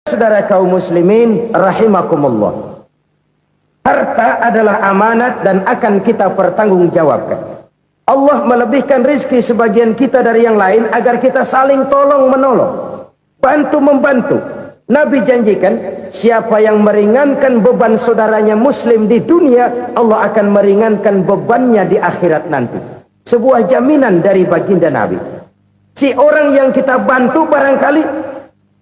Saudara kaum muslimin rahimakumullah, harta adalah amanat dan akan kita pertanggungjawabkan. Allah melebihkan rizki sebagian kita dari yang lain agar kita saling tolong menolong, bantu membantu. Nabi janjikan, siapa yang meringankan beban saudaranya muslim di dunia, Allah akan meringankan bebannya di akhirat nanti. Sebuah jaminan dari baginda Nabi. Si orang yang kita bantu barangkali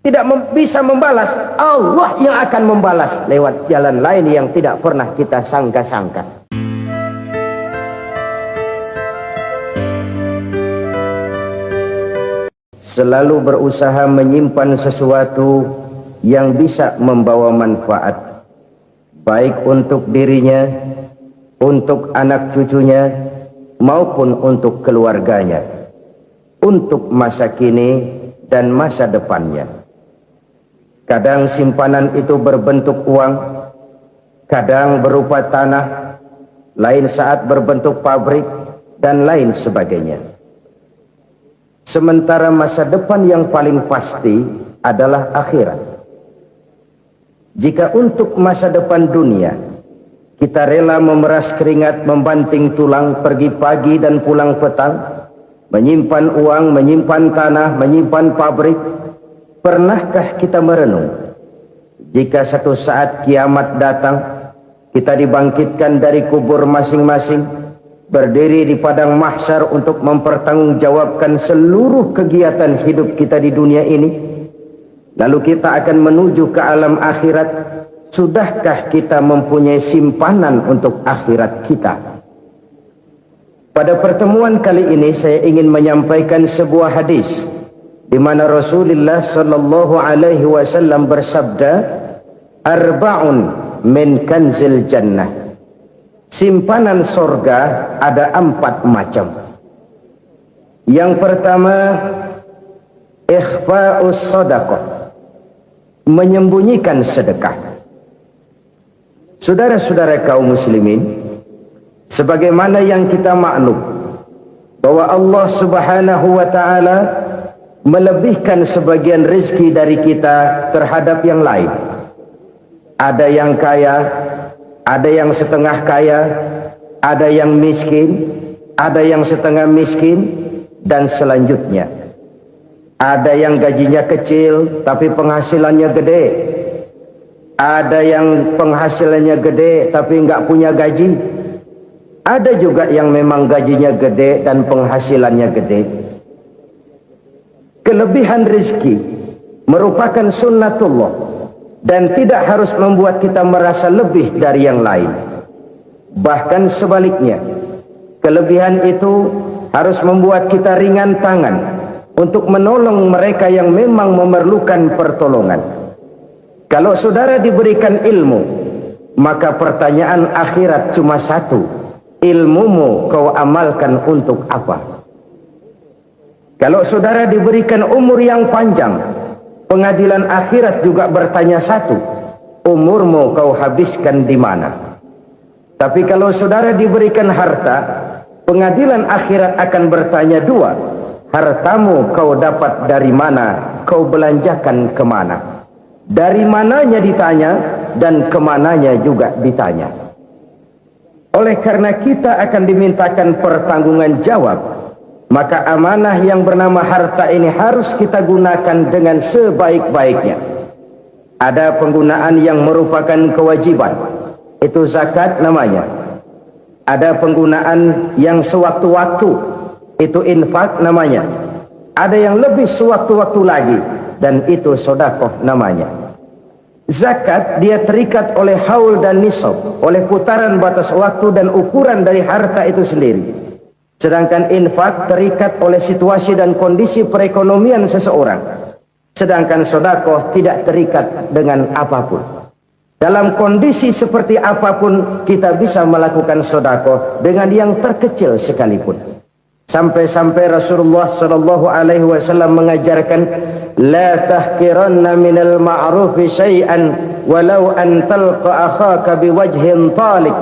tidak bisa membalas, Allah yang akan membalas lewat jalan lain yang tidak pernah kita sangka-sangka. Selalu berusaha menyimpan sesuatu yang bisa membawa manfaat, baik untuk dirinya, untuk anak cucunya, maupun untuk keluarganya, untuk masa kini dan masa depannya. Kadang simpanan itu berbentuk uang, kadang berupa tanah, lain saat berbentuk pabrik, dan lain sebagainya. Sementara masa depan yang paling pasti adalah akhirat. Jika untuk masa depan dunia, kita rela memeras keringat, membanting tulang, pergi pagi dan pulang petang, menyimpan uang, menyimpan tanah, menyimpan pabrik, pernahkah kita merenung, jika satu saat kiamat datang, kita dibangkitkan dari kubur masing-masing, berdiri di padang mahsyar untuk mempertanggungjawabkan seluruh kegiatan hidup kita di dunia ini, lalu kita akan menuju ke alam akhirat. Sudahkah kita mempunyai simpanan untuk akhirat kita? Pada pertemuan kali ini saya ingin menyampaikan sebuah hadis di mana Rasulullah sallallahu alaihi wasallam bersabda, arba'un min kanzil jannah. Simpanan sorga ada 4 macam. Yang pertama, ikhfa'us sadaqah, menyembunyikan sedekah. Saudara-saudara kaum muslimin, sebagaimana yang kita maklum bahwa Allah Subhanahu wa taala melebihkan sebagian rezeki dari kita terhadap yang lain. Ada yang kaya, ada yang setengah kaya, ada yang miskin, ada yang setengah miskin, dan selanjutnya. Ada yang gajinya kecil tapi penghasilannya gede. Ada yang penghasilannya gede tapi nggak punya gaji. Ada juga yang memang gajinya gede dan penghasilannya gede. Kelebihan rezeki merupakan sunnatullah dan tidak harus membuat kita merasa lebih dari yang lain. Bahkan sebaliknya, kelebihan itu harus membuat kita ringan tangan untuk menolong mereka yang memang memerlukan pertolongan. Kalau saudara diberikan ilmu, maka pertanyaan akhirat cuma satu, ilmumu kau amalkan untuk apa? Kalau saudara diberikan umur yang panjang, pengadilan akhirat juga bertanya satu, umurmu kau habiskan di mana? Tapi kalau saudara diberikan harta, pengadilan akhirat akan bertanya 2, hartamu kau dapat dari mana, kau belanjakan kemana? Dari mananya ditanya dan kemananya juga ditanya. Oleh karena kita akan dimintakan pertanggungan jawab, maka amanah yang bernama harta ini harus kita gunakan dengan sebaik-baiknya. Ada penggunaan yang merupakan kewajiban, itu zakat namanya. Ada penggunaan yang sewaktu-waktu, itu infak namanya. Ada yang lebih sewaktu-waktu lagi, dan itu sedekah namanya. Zakat dia terikat oleh haul dan nisab, oleh putaran batas waktu dan ukuran dari harta itu sendiri. Sedangkan infak terikat oleh situasi dan kondisi perekonomian seseorang. Sedangkan sedekah tidak terikat dengan apapun. Dalam kondisi seperti apapun kita bisa melakukan sedekah dengan yang terkecil sekalipun. Sampai-sampai Rasulullah sallallahu alaihi wasallam mengajarkan, la tahqiranna minal ma'rufi syai'an walau an talqa akhaka biwajhin talik.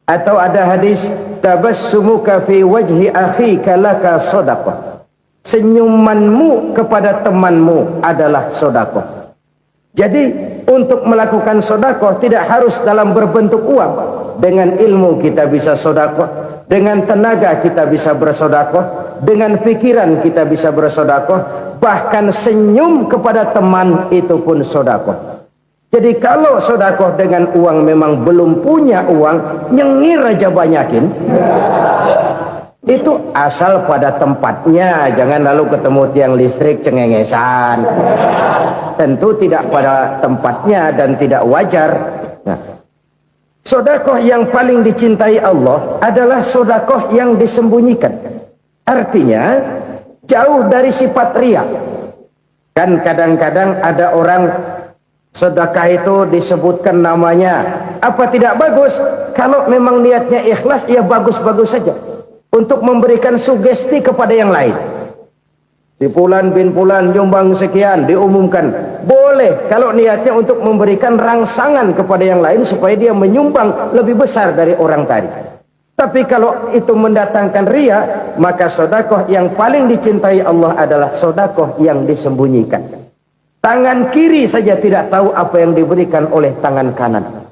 Atau ada hadis, tabassumuka fi wajhi akhika laka shadaqah. Senyumanmu kepada temanmu adalah sedekah. Jadi untuk melakukan sedekah tidak harus dalam berbentuk uang. Dengan ilmu kita bisa sedekah, dengan tenaga kita bisa bersedekah, dengan pikiran kita bisa bersedekah, bahkan senyum kepada teman itu pun sedekah. Jadi kalau sedekah dengan uang memang belum punya uang, nyengir aja banyakin. Itu asal pada tempatnya, jangan lalu ketemu tiang listrik cengengesan. Tentu tidak pada tempatnya dan tidak wajar. Nah, sedekah yang paling dicintai Allah adalah sedekah yang disembunyikan. Artinya jauh dari sifat riya. Kan kadang-kadang ada orang sedekah itu disebutkan namanya, apa tidak bagus? Kalau memang niatnya ikhlas, ya bagus-bagus saja. Untuk memberikan sugesti kepada yang lain. Si Fulan bin Fulan nyumbang sekian, diumumkan. Boleh kalau niatnya untuk memberikan rangsangan kepada yang lain supaya dia menyumbang lebih besar dari orang tadi. Tapi kalau itu mendatangkan riya, maka sedekah yang paling dicintai Allah adalah sedekah yang disembunyikan. Tangan kiri saja tidak tahu apa yang diberikan oleh tangan kanan.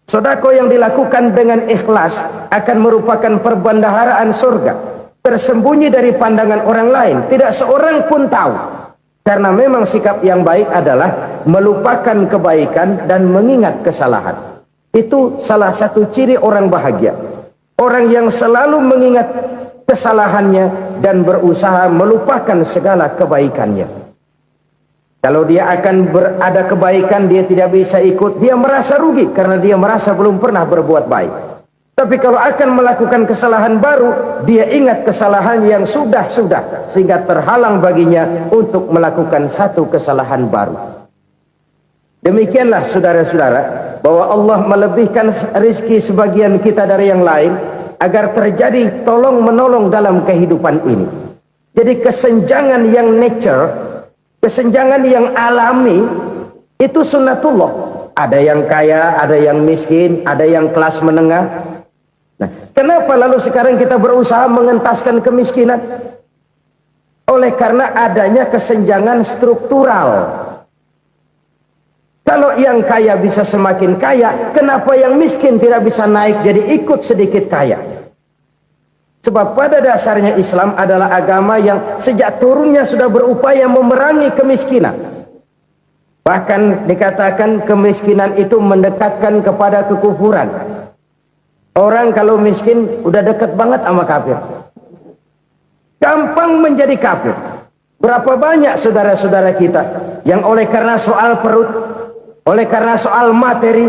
Sedekah yang dilakukan dengan ikhlas akan merupakan perbendaharaan surga, tersembunyi dari pandangan orang lain, tidak seorang pun tahu. Karena memang sikap yang baik adalah melupakan kebaikan dan mengingat kesalahan. Itu salah satu ciri orang bahagia. Orang yang selalu mengingat kesalahannya dan berusaha melupakan segala kebaikannya. Kalau dia akan berada kebaikan, dia tidak bisa ikut, dia merasa rugi karena dia merasa belum pernah berbuat baik. Tapi kalau akan melakukan kesalahan baru, dia ingat kesalahan yang sudah-sudah, sehingga terhalang baginya untuk melakukan satu kesalahan baru. Demikianlah saudara-saudara, bahwa Allah melebihkan rizki sebagian kita dari yang lain, agar terjadi tolong-menolong dalam kehidupan ini. Jadi kesenjangan yang nature, kesenjangan yang alami, itu sunnatullah. Ada yang kaya, ada yang miskin, ada yang kelas menengah. Nah, kenapa lalu sekarang kita berusaha mengentaskan kemiskinan? Oleh karena adanya kesenjangan struktural. Kalau yang kaya bisa semakin kaya, kenapa yang miskin tidak bisa naik jadi ikut sedikit kaya? Sebab pada dasarnya Islam adalah agama yang sejak turunnya sudah berupaya memerangi kemiskinan. Bahkan dikatakan kemiskinan itu mendekatkan kepada kekufuran. Orang kalau miskin udah dekat banget sama kafir. Gampang menjadi kafir. Berapa banyak saudara-saudara kita yang oleh karena soal perut, oleh karena soal materi,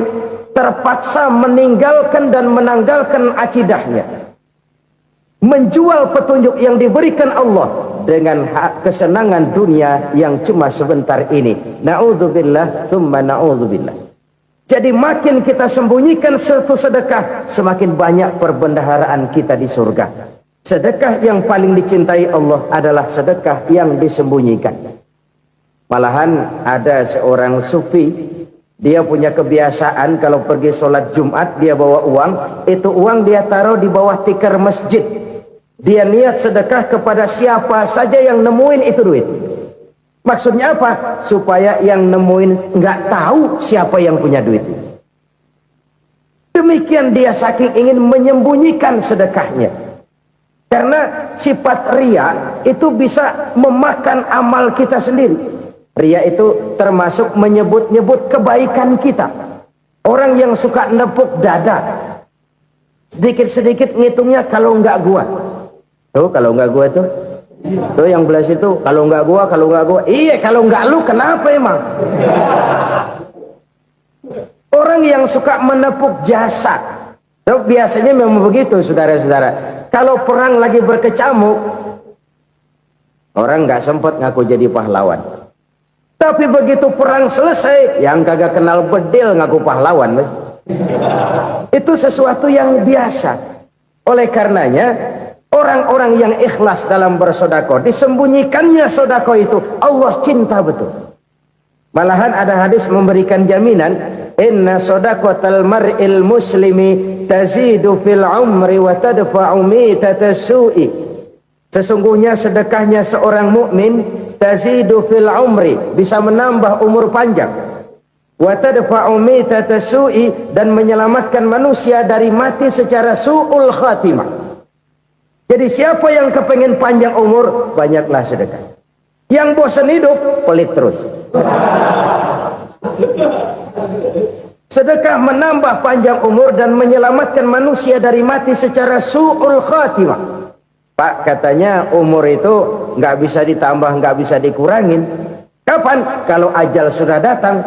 terpaksa meninggalkan dan menanggalkan akidahnya. Menjual petunjuk yang diberikan Allah dengan kesenangan dunia yang cuma sebentar ini. Na'udzubillah, thumma na'udzubillah. Jadi makin kita sembunyikan satu sedekah, semakin banyak perbendaharaan kita di surga. Sedekah yang paling dicintai Allah adalah sedekah yang disembunyikan. Malahan ada seorang sufi, dia punya kebiasaan kalau pergi sholat Jumat, dia bawa uang, itu uang dia taruh di bawah tikar masjid. Dia niat sedekah kepada siapa saja yang nemuin itu duit. Maksudnya apa? Supaya yang nemuin nggak tahu siapa yang punya duit. Demikian dia saking ingin menyembunyikan sedekahnya. Karena sifat riya itu bisa memakan amal kita sendiri. Riya itu termasuk menyebut-nyebut kebaikan kita. Orang yang suka nepuk dada, sedikit-sedikit ngitungnya kalau nggak gua. Tuh kalau nggak gua tuh yang belah situ, kalau nggak gua, iya kalau nggak lu kenapa emang? Orang yang suka menepuk jasad, tuh biasanya memang begitu saudara-saudara. Kalau perang lagi berkecamuk, orang nggak sempat ngaku jadi pahlawan. Tapi begitu perang selesai, yang kagak kenal bedil ngaku pahlawan, mas. Itu sesuatu yang biasa. Oleh karenanya, orang-orang yang ikhlas dalam bersedekah, disembunyikannya sedekah itu, Allah cinta betul. Malahan ada hadis memberikan jaminan, inna sedaqatal mar'il muslimi tazidu fil umri wa tadfa'u mitatas su'i. Sesungguhnya sedekahnya seorang mukmin tazidu fil umri, bisa menambah umur panjang, wa tadfa'u mitata su'i, dan menyelamatkan manusia dari mati secara su'ul khatimah. Jadi siapa yang kepengen panjang umur, banyaklah sedekah. Yang bosan hidup, pelit terus. Sedekah menambah panjang umur dan menyelamatkan manusia dari mati secara su'ul khatimah. Pak, katanya umur itu nggak bisa ditambah, nggak bisa dikurangin. Kapan? Kalau ajal sudah datang.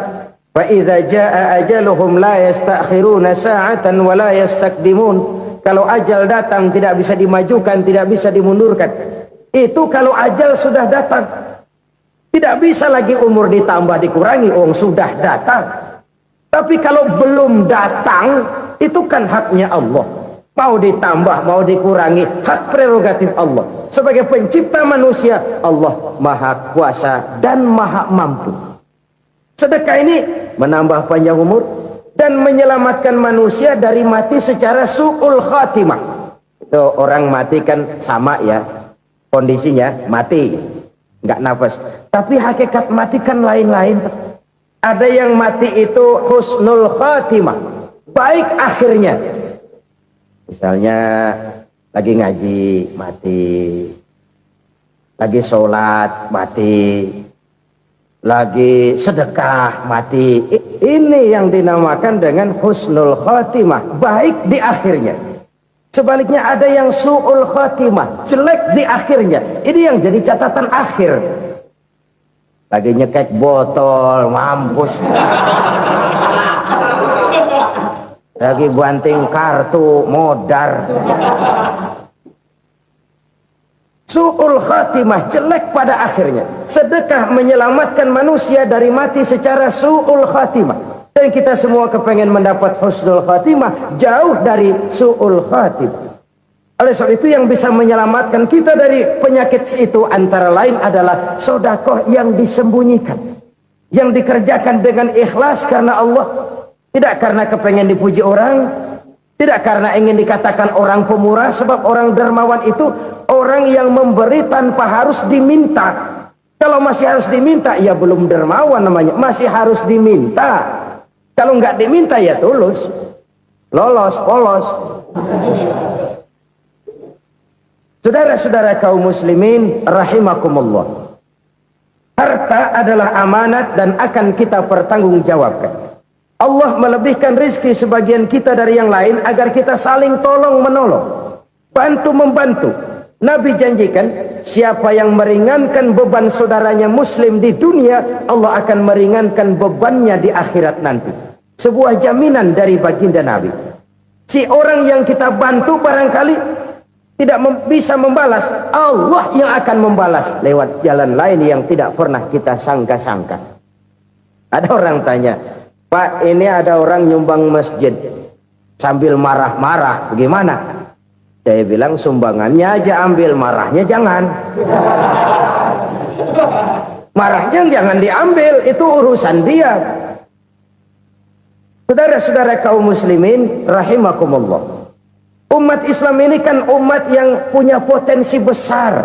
Fa idza jaa ajaluhum la yastakhiruna sa'atan wa la yastakdimun. Kalau ajal datang tidak bisa dimajukan, tidak bisa dimundurkan. Itu kalau ajal sudah datang. Tidak bisa lagi umur ditambah dikurangi, sudah datang. Tapi kalau belum datang, itu kan haknya Allah. Mau ditambah, mau dikurangi, hak prerogatif Allah. Sebagai pencipta manusia, Allah maha kuasa dan maha mampu. Sedekah ini menambah panjang umur dan menyelamatkan manusia dari mati secara su'ul khatimah. Itu orang mati kan sama ya, kondisinya mati, nggak nafas. Tapi hakikat mati kan lain-lain. Ada yang mati itu husnul khatimah, baik akhirnya. Misalnya lagi ngaji mati, lagi sholat mati, lagi sedekah mati. Ini yang dinamakan dengan husnul khatimah, baik di akhirnya. Sebaliknya ada yang su'ul khatimah, jelek di akhirnya. Ini yang jadi catatan akhir. Lagi nyekek botol, mampus. Lagi banting kartu, modar. Su'ul khatimah, jelek pada akhirnya. Sedekah menyelamatkan manusia dari mati secara su'ul khatimah. Dan kita semua kepengen mendapat husnul khatimah, jauh dari su'ul khatimah. Oleh sebab itu yang bisa menyelamatkan kita dari penyakit itu antara lain adalah sedekah yang disembunyikan, yang dikerjakan dengan ikhlas karena Allah, tidak karena kepengen dipuji orang, tidak karena ingin dikatakan orang pemurah. Sebab orang dermawan itu orang yang memberi tanpa harus diminta. Kalau masih harus diminta, ya belum dermawan namanya, masih harus diminta. Kalau nggak diminta ya tulus, lolos, polos. Saudara-saudara kaum muslimin rahimakumullah, harta adalah amanat dan akan kita pertanggungjawabkan. Allah melebihkan rizki sebagian kita dari yang lain agar kita saling tolong menolong, bantu membantu. Nabi janjikan siapa yang meringankan beban saudaranya muslim di dunia, Allah akan meringankan bebannya di akhirat nanti. Sebuah jaminan dari baginda Nabi. Si orang yang kita bantu barangkali tidak bisa membalas, Allah yang akan membalas lewat jalan lain yang tidak pernah kita sangka-sangka. Ada orang tanya, Pak, ini ada orang nyumbang masjid sambil marah-marah, bagaimana? Saya bilang sumbangannya aja ambil, marahnya jangan. Marahnya jangan diambil, itu urusan dia. Saudara-saudara kaum muslimin rahimakumullah, umat Islam ini kan umat yang punya potensi besar.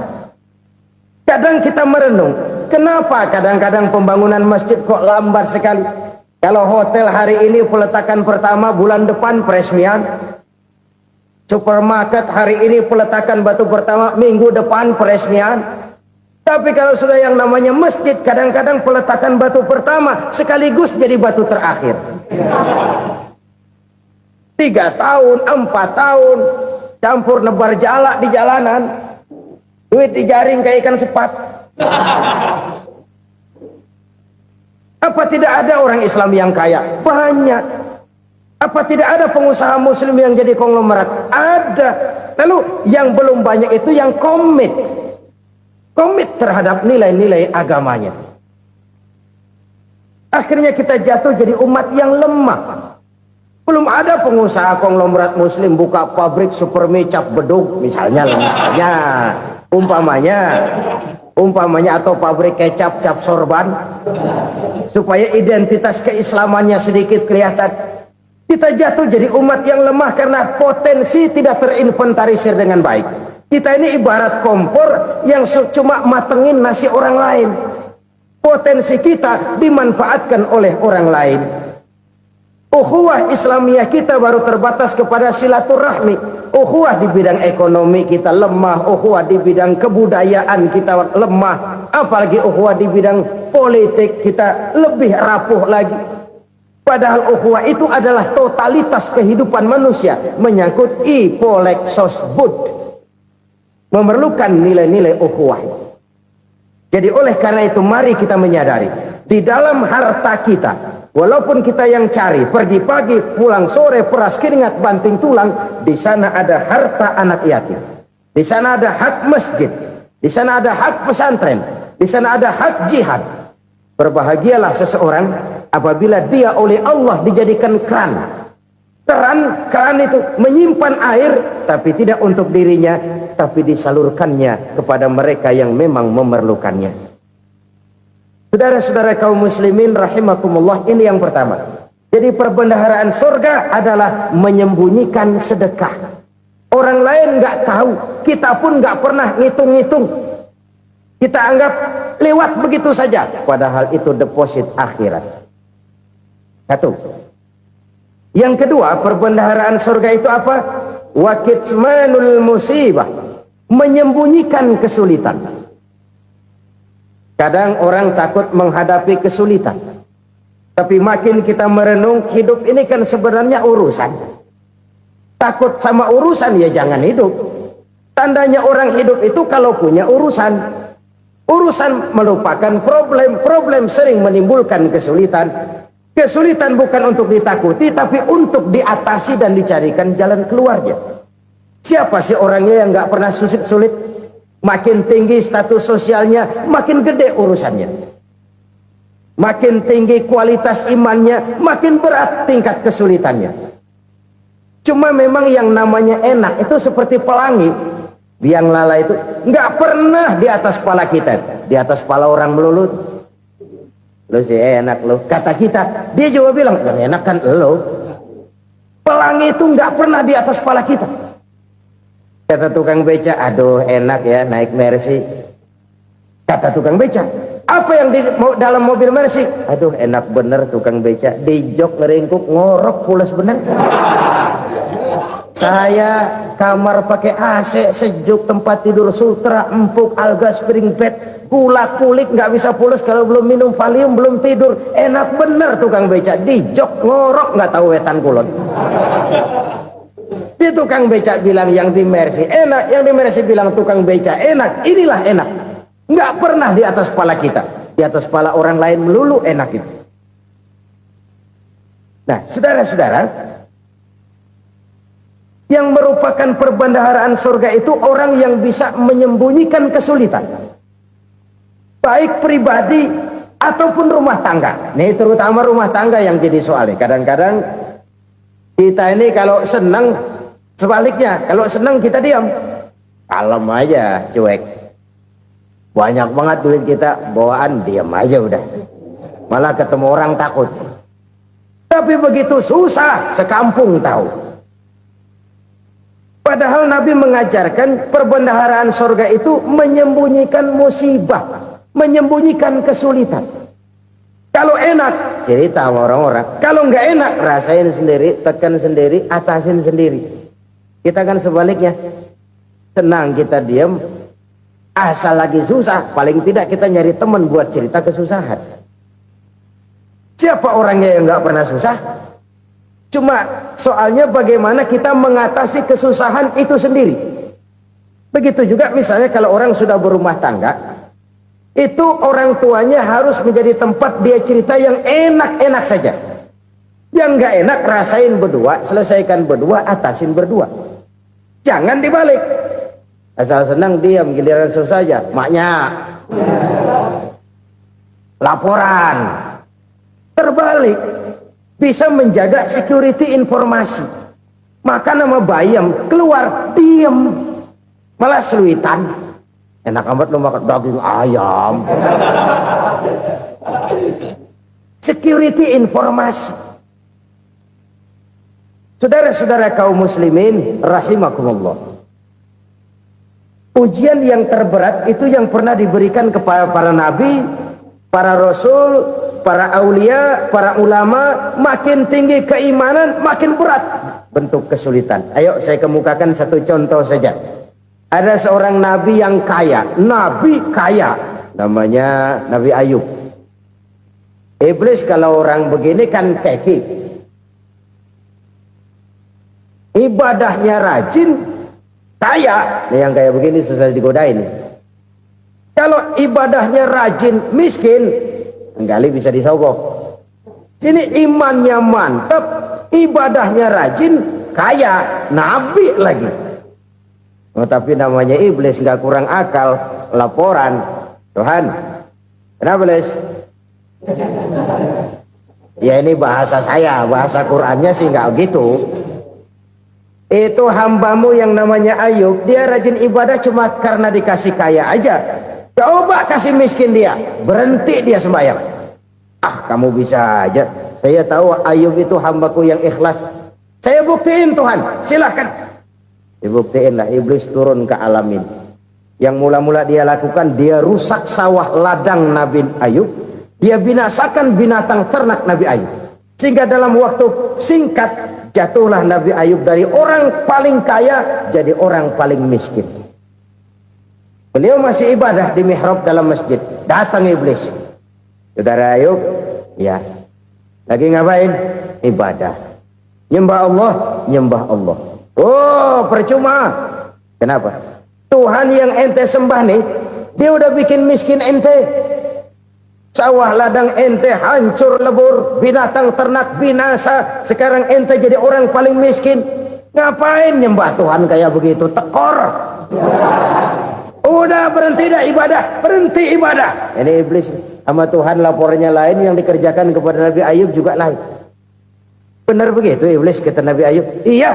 Kadang kita merenung, kenapa kadang-kadang pembangunan masjid kok lambat sekali? Kalau hotel hari ini peletakan pertama, bulan depan peresmian. Supermarket hari ini peletakan batu pertama, minggu depan peresmian. Tapi kalau sudah yang namanya masjid, kadang-kadang peletakan batu pertama sekaligus jadi batu terakhir. 3 tahun, 4 tahun, campur nebar jalak di jalanan, duit dijaring kayak ikan sepat. Apa tidak ada orang Islam yang kaya? Banyak. Apa tidak ada pengusaha muslim yang jadi konglomerat? Ada. Lalu yang belum banyak itu yang komit terhadap nilai-nilai agamanya. Akhirnya kita jatuh jadi umat yang lemah. Belum ada pengusaha konglomerat muslim buka pabrik supermi cap beduk misalnya umpamanya atau pabrik kecap cap sorban supaya identitas keislamannya sedikit kelihatan. Kita jatuh jadi umat yang lemah karena potensi tidak terinventarisir dengan baik. Kita ini ibarat kompor yang cuma matengin nasi orang lain. Potensi kita dimanfaatkan oleh orang lain. Ukhuwah Islamiyah kita baru terbatas kepada silaturahmi. Ukhuwah di bidang ekonomi kita lemah, ukhuwah di bidang kebudayaan kita lemah, apalagi ukhuwah di bidang politik kita lebih rapuh lagi. Padahal ukhuwah itu adalah totalitas kehidupan manusia, menyangkut ipolek sosbud, memerlukan nilai-nilai ukhuwah. Jadi oleh karena itu mari kita menyadari, di dalam harta kita, walaupun kita yang cari, pergi pagi, pulang sore, peras keringat, banting tulang, di sana ada harta anak yatim. Di sana ada hak masjid. Di sana ada hak pesantren. Di sana ada hak jihad. Berbahagialah seseorang apabila dia oleh Allah dijadikan keran. Keran itu menyimpan air, tapi tidak untuk dirinya, tapi disalurkannya kepada mereka yang memang memerlukannya. Saudara-saudara kaum muslimin rahimakumullah, ini yang pertama. Jadi perbendaharaan surga adalah menyembunyikan sedekah. Orang lain nggak tahu, kita pun nggak pernah ngitung-ngitung. Kita anggap lewat begitu saja, padahal itu deposit akhirat. Satu. Yang kedua, perbendaharaan surga itu apa? Wa kitmanul musibah, menyembunyikan kesulitan. Kadang orang takut menghadapi kesulitan, tapi makin kita merenung, hidup ini kan sebenarnya urusan. Takut sama urusan, ya jangan hidup. Tandanya orang hidup itu kalau punya urusan. Urusan melupakan problem, problem sering menimbulkan kesulitan. Kesulitan bukan untuk ditakuti, tapi untuk diatasi dan dicarikan jalan keluarnya. Siapa sih orangnya yang nggak pernah sulit-sulit? Makin tinggi status sosialnya, makin gede urusannya. Makin tinggi kualitas imannya, makin berat tingkat kesulitannya. Cuma memang yang namanya enak itu seperti pelangi. Biang lala itu nggak pernah di atas kepala kita, di atas kepala orang melulu. Lo sih enak lo, kata kita. Dia juga bilang yang enak kan lo. Pelangi itu nggak pernah di atas kepala kita. Kata tukang beca, aduh enak ya naik Mercy. Kata tukang beca, apa yang di dalam mobil Mercy? Aduh enak bener tukang beca, di jok ngeringkuk ngorok pulas bener. Saya kamar pakai AC sejuk, tempat tidur sutra empuk, alga spring bed, kulak kulik nggak bisa pulas kalau belum minum Valium, belum tidur. Enak bener tukang beca, di jok ngorok nggak tahu wetan kulon. Si tukang beca bilang yang di Mercy enak, yang di Mercy bilang tukang beca enak. Inilah enak, nggak pernah di atas kepala kita, di atas kepala orang lain melulu enak itu. Nah saudara-saudara, yang merupakan perbendaharaan surga itu orang yang bisa menyembunyikan kesulitan, baik pribadi ataupun rumah tangga. Nih terutama rumah tangga yang jadi soalnya. Kadang-kadang kita ini kalau senang, sebaliknya kalau senang kita diam, kalem aja, cuek. Banyak banget duit kita bawaan, diam aja udah. Malah ketemu orang takut. Tapi begitu susah, sekampung tahu. Padahal Nabi mengajarkan perbendaharaan surga itu menyembunyikan musibah, menyembunyikan kesulitan. Kalau enak, cerita sama orang-orang. Kalau nggak enak, rasain sendiri, tekan sendiri, atasin sendiri. Kita kan sebaliknya, senang kita diam, asal lagi susah, paling tidak kita nyari teman buat cerita kesusahan. Siapa orangnya yang nggak pernah susah? Cuma soalnya bagaimana kita mengatasi kesusahan itu sendiri. Begitu juga misalnya kalau orang sudah berumah tangga, itu orang tuanya harus menjadi tempat dia cerita yang enak-enak saja. Yang nggak enak rasain berdua, selesaikan berdua, atasin berdua. Jangan dibalik. Asal senang diam, giliran susah saja. Maknya laporan. Terbalik. Bisa menjaga security informasi. Maka nama bayam keluar diam, malah seluitan. Enak amat lo makan daging ayam. Security informasi. Saudara-saudara kaum muslimin rahimakumullah, ujian yang terberat itu yang pernah diberikan kepada para nabi para rasul, para aulia, para ulama, makin tinggi keimanan, makin berat bentuk kesulitan. Ayo saya kemukakan satu contoh saja. Ada seorang nabi yang kaya, nabi kaya, namanya Nabi Ayub. Iblis kalau orang begini kan keki, ibadahnya rajin, kaya. Nah, yang kayak begini susah digodain. Kalau ibadahnya rajin, miskin, kali bisa disogok. Sini imannya mantap, ibadahnya rajin, kaya, nabi lagi. Oh, tapi namanya iblis nggak kurang akal. Laporan, Tuhan, kenapa Les? Ya ini bahasa saya, bahasa Qurannya sih nggak gitu. Itu hambamu yang namanya Ayub, dia rajin ibadah cuma karena dikasih kaya aja. Coba kasih miskin dia, berhenti dia sembahyang. Ah, kamu bisa aja. Saya tahu Ayub itu hambaku yang ikhlas. Saya buktiin Tuhan, silahkan. Dibuktiin lah, iblis turun ke alam ini. Yang mula-mula dia lakukan, dia rusak sawah ladang Nabi Ayub. Dia binasakan binatang ternak Nabi Ayub. Sehingga dalam waktu singkat, jatuhlah Nabi Ayub dari orang paling kaya jadi orang paling miskin. Beliau masih ibadah di mihrab dalam masjid. Datang iblis. Saudara Ayub, ya, lagi ngapain? Ibadah. Nyembah Allah, nyembah Allah. Oh, percuma. Kenapa? Tuhan yang ente sembah nih, dia udah bikin miskin ente. Sawah ladang ente hancur lebur, binatang ternak binasa. Sekarang ente jadi orang paling miskin. Ngapain nyembah Tuhan kayak begitu? Tekor. Udah berhenti dah ibadah, berhenti ibadah. Ini iblis sama Tuhan laporannya lain, yang dikerjakan kepada Nabi Ayub juga lain. Benar begitu iblis kata Nabi Ayub? Iya,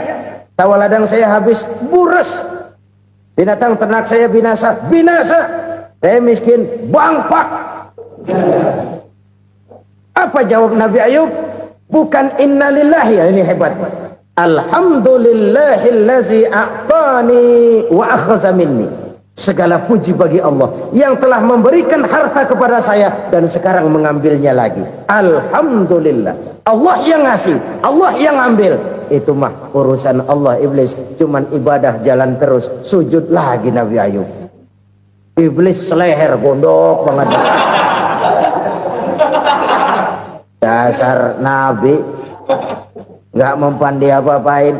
sawah ladang saya habis, buras. Binatang ternak saya binasa, binasa. Saya miskin, bangpak. Apa jawab Nabi Ayub? Bukan innalillahi, ini hebat. Alhamdulillahillazi a'tani wa akhza minni. Segala puji bagi Allah yang telah memberikan harta kepada saya dan sekarang mengambilnya lagi. Alhamdulillah. Allah yang ngasih, Allah yang ambil. Itu mah urusan Allah. Iblis cuman ibadah jalan terus, sujud lagi Nabi Ayub. Iblis seleher gondok banget. Dasar Nabi nggak mempan dia apa-apain.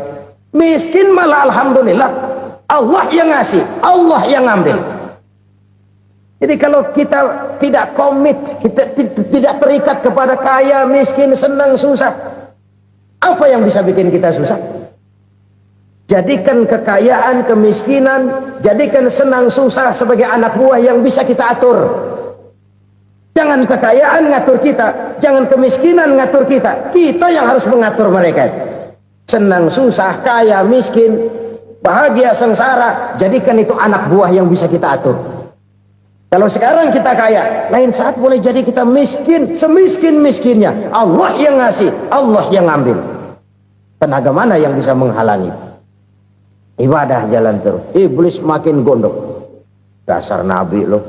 Miskin malah alhamdulillah. Allah yang ngasih, Allah yang ambil. Jadi kalau kita tidak komit, kita tidak terikat kepada kaya, miskin, senang, susah, apa yang bisa bikin kita susah? Jadikan kekayaan, kemiskinan, jadikan senang, susah sebagai anak buah yang bisa kita atur. Jangan kekayaan ngatur kita, jangan kemiskinan ngatur kita. Kita yang harus mengatur mereka. Senang, susah, kaya, miskin, bahagia, sengsara, jadikan itu anak buah yang bisa kita atur. Kalau sekarang kita kaya, lain saat boleh jadi kita miskin, semiskin-miskinnya. Allah yang ngasih, Allah yang ambil. Tenaga mana yang bisa menghalangi? Ibadah jalan terus. Iblis makin gondok. Dasar Nabi loh.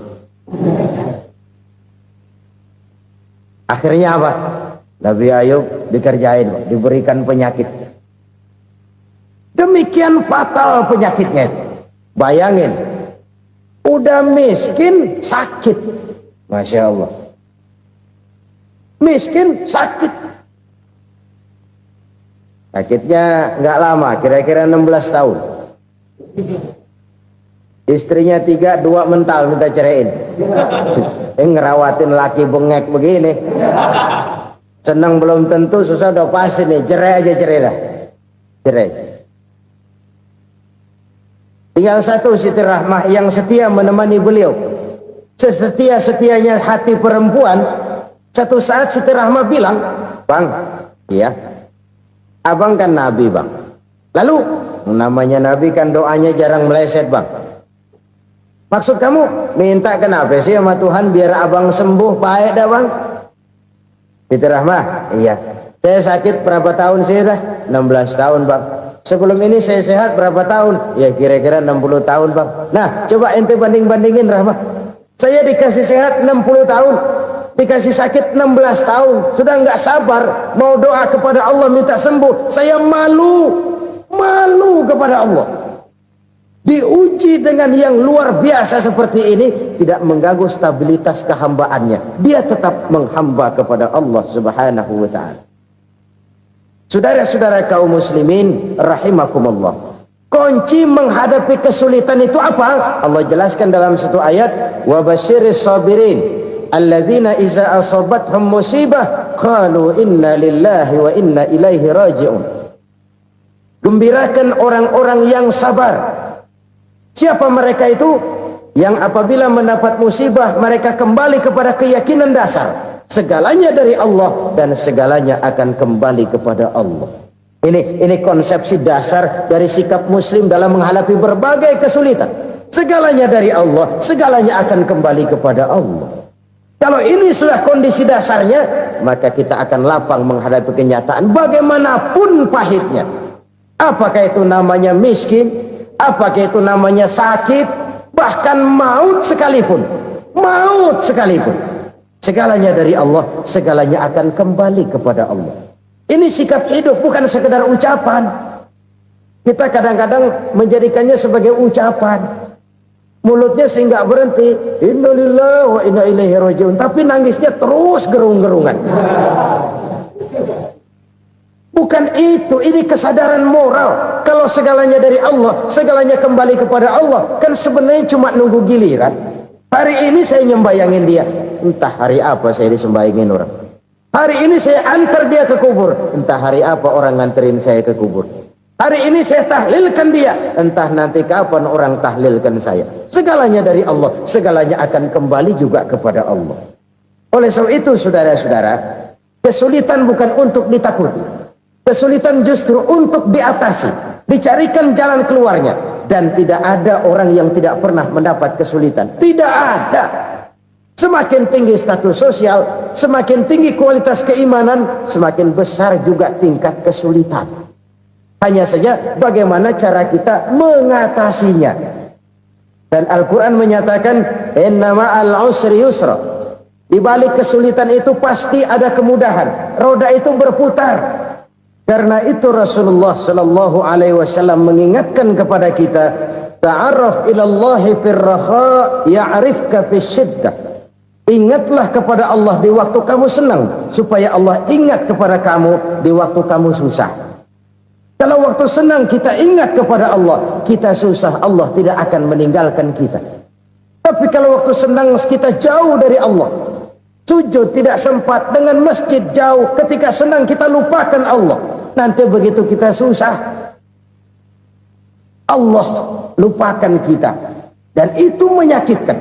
Akhirnya apa? Nabi Ayub dikerjain, diberikan penyakit. Demikian fatal penyakitnya. Bayangin, udah miskin sakit. Masya Allah. Miskin sakit. Sakitnya nggak lama, kira-kira 16 tahun. Istrinya 3, 2 mental minta ceraiin. Ngerawatin laki bengek begini. Senang belum tentu, susah udah pasti nih. Cerai aja, cerai dah. Cerai. Tinggal satu Siti Rahmah yang setia menemani beliau. Sesetia-setianya hati perempuan. Satu saat Siti Rahmah bilang, "Bang, iya, abang kan Nabi bang. Lalu, namanya Nabi kan doanya jarang meleset bang. Maksud kamu minta kenapa sih sama Tuhan biar abang sembuh baik dah bang?" Siti Rahmah, iya. Saya sakit berapa tahun sih dah? 16 tahun bang. Sebelum ini saya sehat berapa tahun? Ya kira-kira 60 tahun bang. Nah coba ente banding-bandingin Rahmah. Saya dikasih sehat 60 tahun. dikasih sakit 16 tahun, sudah nggak sabar mau doa kepada Allah minta sembuh. Saya malu kepada Allah. Diuji dengan yang luar biasa seperti ini, tidak mengganggu stabilitas kehambaannya. Dia tetap menghamba kepada Allah Subhanahu wa ta'ala. Saudara-saudara kaum muslimin rahimakumullah, kunci menghadapi kesulitan itu apa? Allah jelaskan dalam satu ayat, wa basyiris sabirin alladzina iza asabathum musibah qalu inna lillahi wa inna ilaihi raji'un. Gembirakan orang-orang yang sabar. Siapa mereka itu? Yang apabila mendapat musibah mereka kembali kepada keyakinan dasar, segalanya dari Allah dan segalanya akan kembali kepada Allah. Ini konsepsi dasar dari sikap muslim dalam menghadapi berbagai kesulitan. Segalanya dari Allah, segalanya akan kembali kepada Allah. Kalau ini sudah kondisi dasarnya, maka kita akan lapang menghadapi kenyataan bagaimanapun pahitnya. Apakah itu namanya miskin, apakah itu namanya sakit, bahkan maut sekalipun. Segalanya dari Allah, segalanya akan kembali kepada Allah. Ini sikap hidup, bukan sekedar ucapan. Kita kadang-kadang menjadikannya sebagai ucapan. Mulutnya sehingga berhenti, innalillahi wa inna ilaihi raji'un, tapi nangisnya terus gerung-gerungan. Bukan itu, ini kesadaran moral. Kalau segalanya dari Allah, segalanya kembali kepada Allah, kan sebenarnya cuma nunggu giliran. Hari ini saya nyembayangin dia, entah hari apa saya disembayangin orang. Hari ini saya antar dia ke kubur, entah hari apa orang nganterin saya ke kubur. Hari ini saya tahlilkan dia, entah nanti kapan orang tahlilkan saya. Segalanya dari Allah, segalanya akan kembali juga kepada Allah. Oleh sebab itu saudara-saudara, kesulitan bukan untuk ditakuti. Kesulitan justru untuk diatasi, dicarikan jalan keluarnya. Dan tidak ada orang yang tidak pernah mendapat kesulitan. Tidak ada. Semakin tinggi status sosial, semakin tinggi kualitas keimanan, semakin besar juga tingkat kesulitan. Hanya saja bagaimana cara kita mengatasinya. Dan Al-Quran menyatakan, inna ma'al usri yusra. Di balik kesulitan itu pasti ada kemudahan. Roda itu berputar. Karena itu Rasulullah sallallahu alaihi wasallam mengingatkan kepada kita, ta'arraf ilallahi firraha ya'rifka fisyiddah. Ingatlah kepada Allah di waktu kamu senang, supaya Allah ingat kepada kamu di waktu kamu susah. Kalau waktu senang kita ingat kepada Allah, kita susah, Allah tidak akan meninggalkan kita. Tapi kalau waktu senang kita jauh dari Allah, sujud tidak sempat, dengan masjid jauh, ketika senang kita lupakan Allah. Nanti begitu kita susah, Allah lupakan kita. Dan itu menyakitkan.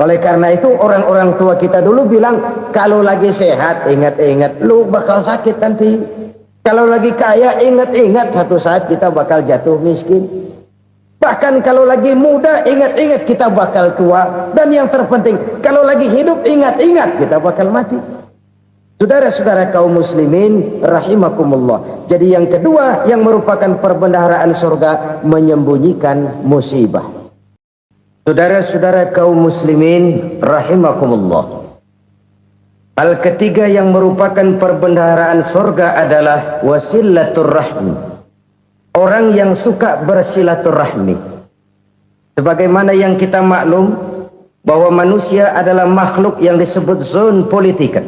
Oleh karena itu orang-orang tua kita dulu bilang, kalau lagi sehat ingat-ingat lu bakal sakit nanti. Kalau lagi kaya ingat-ingat satu saat kita bakal jatuh miskin. Bahkan kalau lagi muda ingat-ingat kita bakal tua. Dan yang terpenting, kalau lagi hidup ingat-ingat kita bakal mati. Saudara-saudara kaum muslimin rahimakumullah. Jadi yang kedua yang merupakan perbendaharaan surga, menyembunyikan musibah. Saudara-saudara kaum muslimin rahimakumullah. Hal ketiga yang merupakan perbendaharaan surga adalah wasilatur rahmi. Orang yang suka bersilaturahmi. Sebagaimana yang kita maklum bahwa manusia adalah makhluk yang disebut zon politika.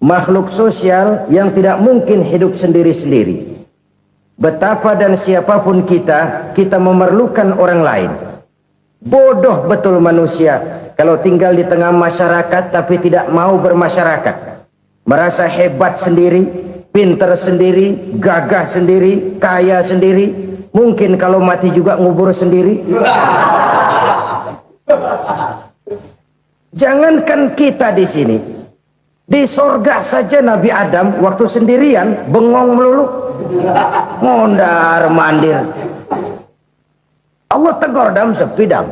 Makhluk sosial yang tidak mungkin hidup sendiri-sendiri. Betapa dan siapapun kita memerlukan orang lain. Bodoh betul manusia kalau tinggal di tengah masyarakat tapi tidak mau bermasyarakat. Merasa hebat sendiri, pintar sendiri, gagah sendiri, kaya sendiri. Mungkin kalau mati juga ngubur sendiri. Jangankan kita di sini, di sorga saja Nabi Adam waktu sendirian bengong melulu, mondar mandir. Allah tegur dam sepi dam.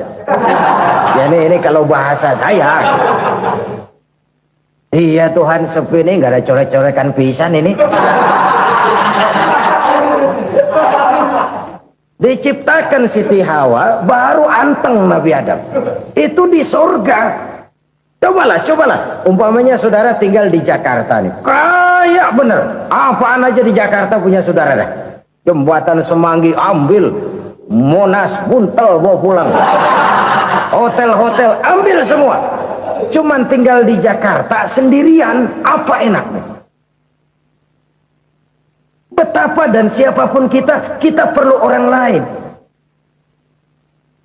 Ya ini kalau bahasa saya. Iya Tuhan, sepi ini nggak ada coret-corekan pisan ini. Diciptakan Siti Hawa baru anteng Nabi Adam. Itu di sorga. Cobalah. Umpamanya saudara tinggal di Jakarta nih. Kayak bener. Apaan aja di Jakarta punya saudara dah. Jembatan Semanggi ambil. Monas, Buntel bawa pulang. Hotel-hotel ambil semua. Cuman tinggal di Jakarta sendirian, apa enaknya? Betapa dan siapapun kita perlu orang lain.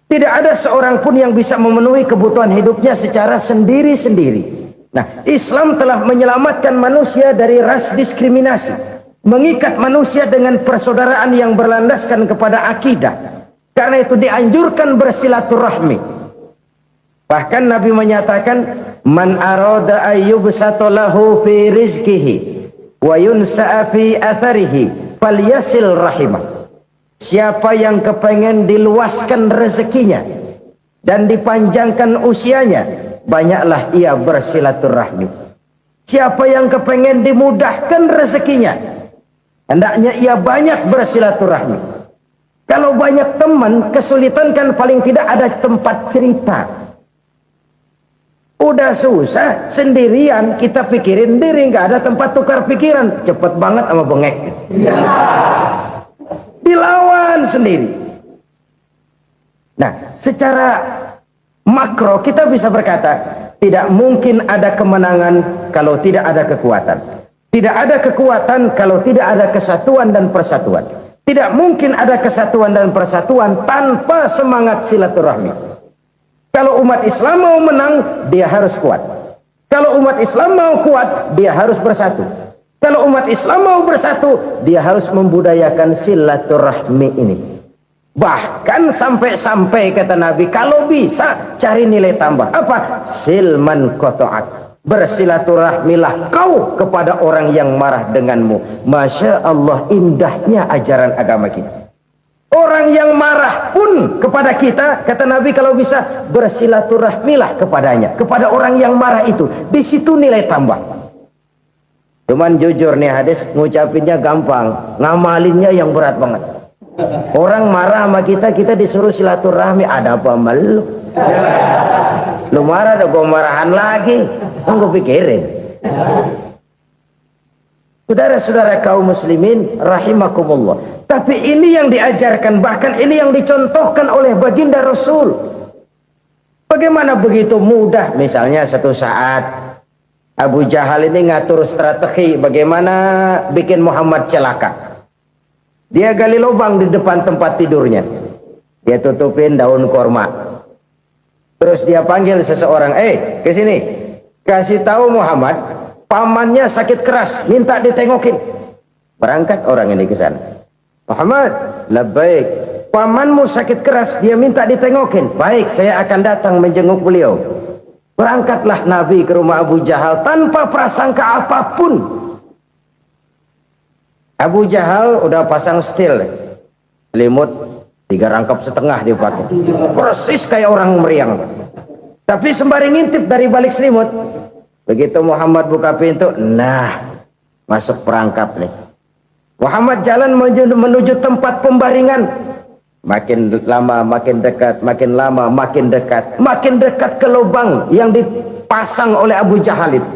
Tidak ada seorang pun yang bisa memenuhi kebutuhan hidupnya secara sendiri-sendiri. Nah, Islam telah menyelamatkan manusia dari ras diskriminasi, mengikat manusia dengan persaudaraan yang berlandaskan kepada akidah. Karena itu dianjurkan bersilaturahmi. Bahkan Nabi menyatakan, man arada ayyubsata lahu fi rizqihi wa yunsa'a fi atharihi falyasil rahimah. Siapa yang kepengen diluaskan rezekinya dan dipanjangkan usianya, banyaklah ia bersilaturahmi. Siapa yang kepengen dimudahkan rezekinya, hendaknya ia banyak bersilaturahmi. Kalau banyak teman, kesulitan kan paling tidak ada tempat cerita. Udah susah, sendirian kita pikirin diri, nggak ada tempat tukar pikiran. Cepet banget sama bengek. Dilawan sendiri. Nah, secara makro kita bisa berkata, tidak mungkin ada kemenangan kalau tidak ada kekuatan. Tidak ada kekuatan kalau tidak ada kesatuan dan persatuan. Tidak mungkin ada kesatuan dan persatuan tanpa semangat silaturahmi. Kalau umat Islam mau menang, dia harus kuat. Kalau umat Islam mau kuat, dia harus bersatu. Kalau umat Islam mau bersatu, dia harus membudayakan silaturahmi ini. Bahkan sampai-sampai kata Nabi, kalau bisa cari nilai tambah. Apa? Silman qata'ak. Bersilaturahmilah kau kepada orang yang marah denganmu. Masya Allah, indahnya ajaran agama kita. Orang yang marah pun kepada kita, kata Nabi, kalau bisa bersilaturahmilah kepadanya, kepada orang yang marah itu. Di situ nilai tambah. Cuman jujur nih hadis, ngucapinnya gampang, ngamalinnya yang berat banget. Orang marah sama kita disuruh silaturahmi, ada apa malu? Lu marah, ada gua marahan lagi. Gue pikirin. Saudara-saudara kaum muslimin rahimakumullah. Tapi ini yang diajarkan, bahkan ini yang dicontohkan oleh baginda Rasul. Bagaimana begitu mudah, misalnya satu saat Abu Jahal ini ngatur strategi bagaimana bikin Muhammad celaka. Dia gali lubang di depan tempat tidurnya. Dia tutupin daun korma. Terus dia panggil seseorang, ke sini. Kasih tahu Muhammad, pamannya sakit keras, minta ditengokin. Berangkat orang ini ke sana. Muhammad, labbaik. Pamanmu sakit keras, dia minta ditengokin. Baik, saya akan datang menjenguk beliau. Berangkatlah Nabi ke rumah Abu Jahal tanpa prasangka apapun. Abu Jahal udah pasang setil, selimut 3 rangkap setengah dia pakai, persis kayak orang meriang. Tapi sembari ngintip dari balik selimut, begitu Muhammad buka pintu, nah masuk perangkap nih. Muhammad jalan menuju tempat pembaringan. Makin lama makin dekat, makin lama makin dekat, makin dekat ke lubang yang dipasang oleh Abu Jahal itu.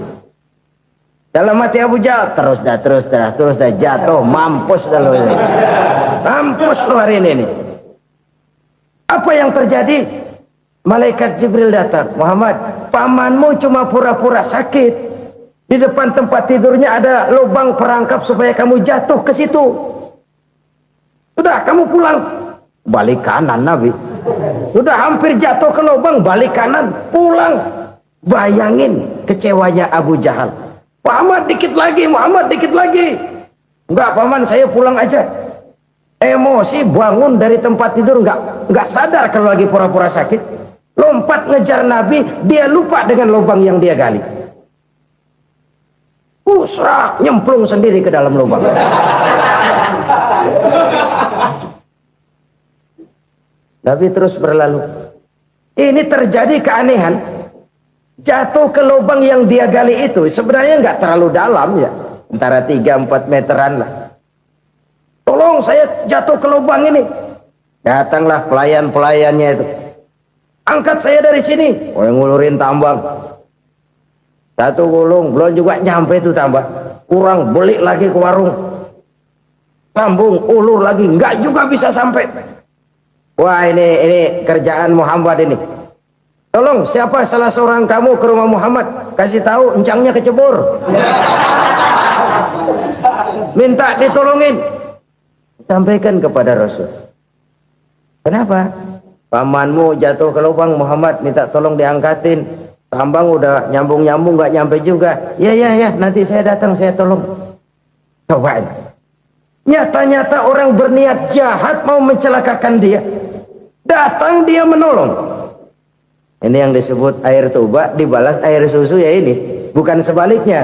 Dalam hati Abu Jahal, terus dah jatuh, mampus dah lo ini. Mampus lo hari ini nih. Apa yang terjadi? Malaikat Jibril datang. Muhammad, pamanmu cuma pura-pura sakit. Di depan tempat tidurnya ada lubang perangkap supaya kamu jatuh ke situ. Sudah, kamu pulang. Balik kanan Nabi. Sudah hampir jatuh ke lubang, balik kanan, pulang. Bayangin kecewanya Abu Jahal. Muhammad dikit lagi, Muhammad dikit lagi. Enggak paman, saya pulang aja. Emosi bangun dari tempat tidur, enggak sadar kalau lagi pura-pura sakit. Lompat ngejar Nabi, dia lupa dengan lubang yang dia gali. Usrak, nyemplung sendiri ke dalam lubang. Nabi terus berlalu. Ini terjadi keanehan. Jatuh ke lubang yang dia gali itu sebenarnya nggak terlalu dalam ya, antara 3-4 meteran lah. Tolong saya jatuh ke lubang ini. Datanglah pelayan-pelayannya itu. Angkat saya dari sini. Oh, yang ngulurin tambang. Satu gulung belum juga nyampe itu tambah. Kurang beli lagi ke warung. Sambung ulur lagi enggak juga bisa sampai. Wah ini kerjaan Muhammad ini. Tolong siapa salah seorang kamu ke rumah Muhammad, kasih tahu encangnya kecebur. Minta ditolongin. Sampaikan kepada Rasul. Kenapa? Pamanmu jatuh ke lubang, Muhammad minta tolong diangkatin. Tambang udah nyambung-nyambung nggak nyampe juga. Ya nanti saya datang saya tolong. Cobain. Nyata-nyata orang berniat jahat mau mencelakakan dia. Datang dia menolong. Ini yang disebut air tuba dibalas air susu ya ini. Bukan sebaliknya.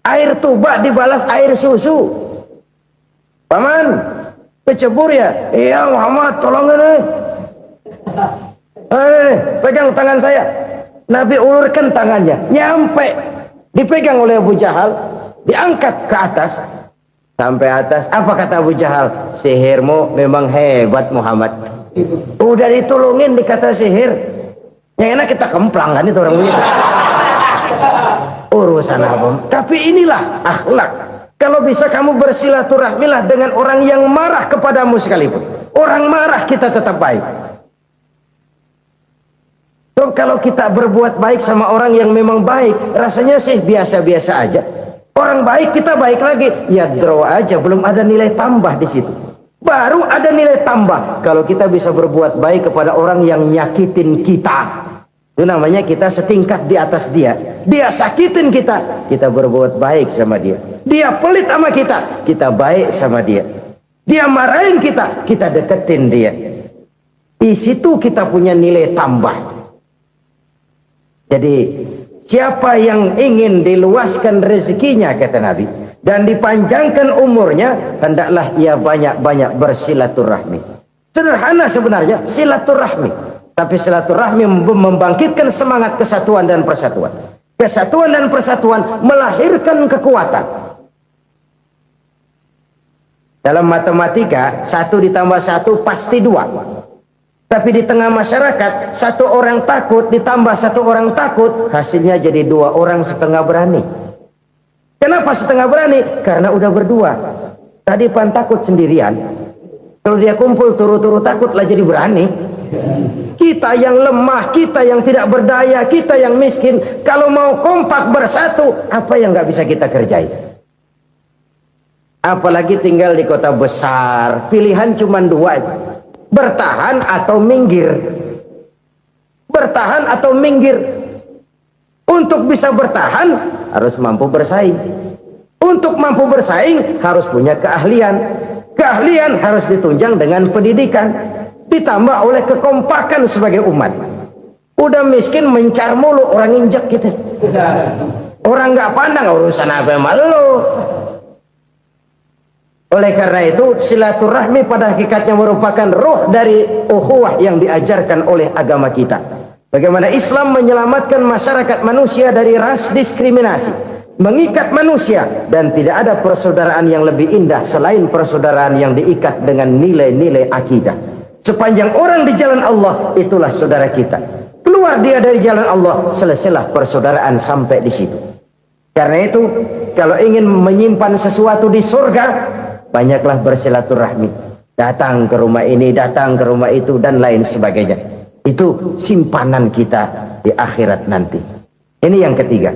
Air tuba dibalas air susu. Paman, kecebur ya? Iya Muhammad, tolong ini. Pegang tangan saya. Nabi ulurkan tangannya, nyampe, dipegang oleh Abu Jahal, diangkat ke atas, sampai atas. Apa kata Abu Jahal? Sihirmu memang hebat Muhammad. Udah ditolongin dikata sihir, yang enak kita kemplang kan itu orang begitu. Urusan apa? Tapi inilah akhlak. Kalau bisa kamu bersilaturahmilah dengan orang yang marah kepadamu sekalipun. Orang marah kita tetap baik. So, kalau kita berbuat baik sama orang yang memang baik, rasanya sih biasa-biasa aja. Orang baik kita baik lagi, ya draw aja, belum ada nilai tambah di situ. Baru ada nilai tambah kalau kita bisa berbuat baik kepada orang yang nyakitin kita. Itu namanya kita setingkat di atas dia. Dia sakitin kita, kita berbuat baik sama dia. Dia pelit sama kita, kita baik sama dia. Dia marahin kita, kita deketin dia. Di situ kita punya nilai tambah. Jadi siapa yang ingin diluaskan rezekinya kata Nabi dan dipanjangkan umurnya, hendaklah ia banyak-banyak bersilaturahmi. Sederhana sebenarnya silaturahmi, tapi silaturahmi membangkitkan semangat kesatuan dan persatuan. Kesatuan dan persatuan melahirkan kekuatan. Dalam matematika 1 ditambah 1 pasti 2. Tapi di tengah masyarakat, 1 orang takut ditambah 1 orang takut, hasilnya jadi 2 orang setengah berani. Kenapa setengah berani? Karena udah berdua. Tadi pan takut sendirian. Kalau dia kumpul turu-turu takutlah jadi berani. Kita yang lemah, kita yang tidak berdaya, kita yang miskin, kalau mau kompak bersatu, apa yang nggak bisa kita kerjain? Apalagi tinggal di kota besar, pilihan cuma 2. Bertahan atau minggir. Bertahan atau minggir. Untuk bisa bertahan harus mampu bersaing. Untuk mampu bersaing harus punya keahlian. Keahlian harus ditunjang dengan pendidikan, ditambah oleh kekompakan sebagai umat. Udah miskin mencar mulu, orang injak kita. Orang nggak pandang urusan apa malu. Oleh karena itu silaturahmi pada hakikatnya merupakan roh dari ukhuwah yang diajarkan oleh agama kita. Bagaimana Islam menyelamatkan masyarakat manusia dari ras diskriminasi, mengikat manusia, dan tidak ada persaudaraan yang lebih indah selain persaudaraan yang diikat dengan nilai-nilai akidah. Sepanjang orang di jalan Allah, itulah saudara kita. Keluar dia dari jalan Allah, selesailah persaudaraan sampai di situ. Karena itu, kalau ingin menyimpan sesuatu di surga, banyaklah bersilaturahmi. Datang ke rumah ini, datang ke rumah itu, dan lain sebagainya. Itu simpanan kita di akhirat nanti. Ini yang ketiga.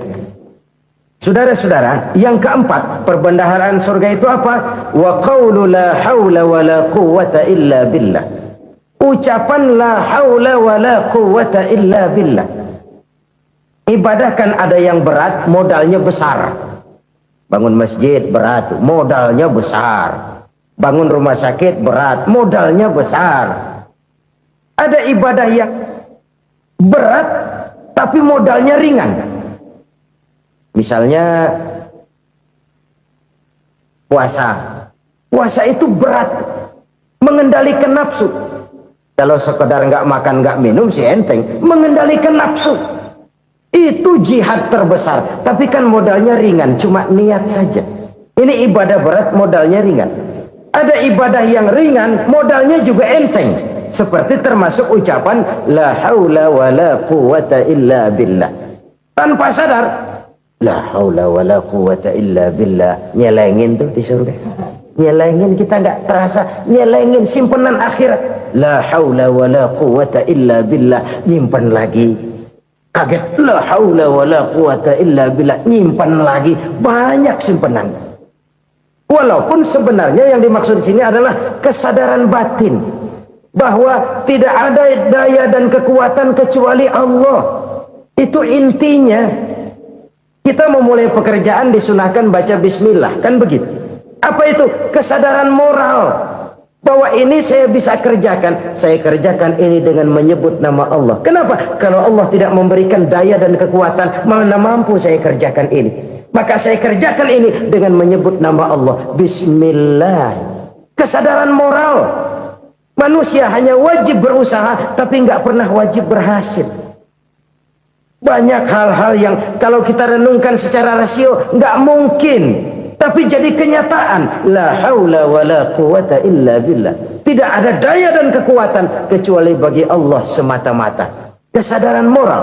Saudara-saudara, yang keempat, perbendaharaan surga itu apa? Wa qawlu la hawla wa la quwwata illa billah. Ucapan la hawla wa la quwwata illa billah. Ibadah kan ada yang berat, modalnya besar. Bangun masjid berat, modalnya besar. Bangun rumah sakit berat, modalnya besar. Ada ibadah yang berat tapi modalnya ringan. Misalnya puasa. Puasa itu berat, mengendalikan nafsu. Kalau sekedar nggak makan nggak minum sih enteng, mengendalikan nafsu. Itu jihad terbesar, tapi kan modalnya ringan, cuma niat saja. Ini ibadah berat, modalnya ringan. Ada ibadah yang ringan, modalnya juga enteng. Seperti termasuk ucapan la haula wa la quwwata illa billah. tanpa sadar. La haula wala quwata illa billah. Nyelengin tuh di surga. Nyelengin, kita nggak terasa. Nyelengin simpenan akhirat. La haula wala quwata illa billah. Nyimpen lagi. Kaget. La haula wala quwata illa billah. Nyimpen lagi. Banyak simpenan. Walaupun sebenarnya yang dimaksud di sini adalah kesadaran batin. Bahwa tidak ada daya dan kekuatan kecuali Allah. Itu intinya. Kita memulai pekerjaan disunahkan baca bismillah, kan begitu? Apa itu? Kesadaran moral bahwa ini saya bisa kerjakan. Saya kerjakan ini dengan menyebut nama Allah. Kenapa? Kalau Allah tidak memberikan daya dan kekuatan, mana mampu saya kerjakan ini. Maka saya kerjakan ini dengan menyebut nama Allah. Bismillah. Kesadaran moral. Manusia hanya wajib berusaha, tapi nggak pernah wajib berhasil. Banyak hal-hal yang kalau kita renungkan secara rasio nggak mungkin, tapi jadi kenyataan. La haula wala quwata illa billah. Tidak ada daya dan kekuatan kecuali bagi Allah semata-mata. Kesadaran moral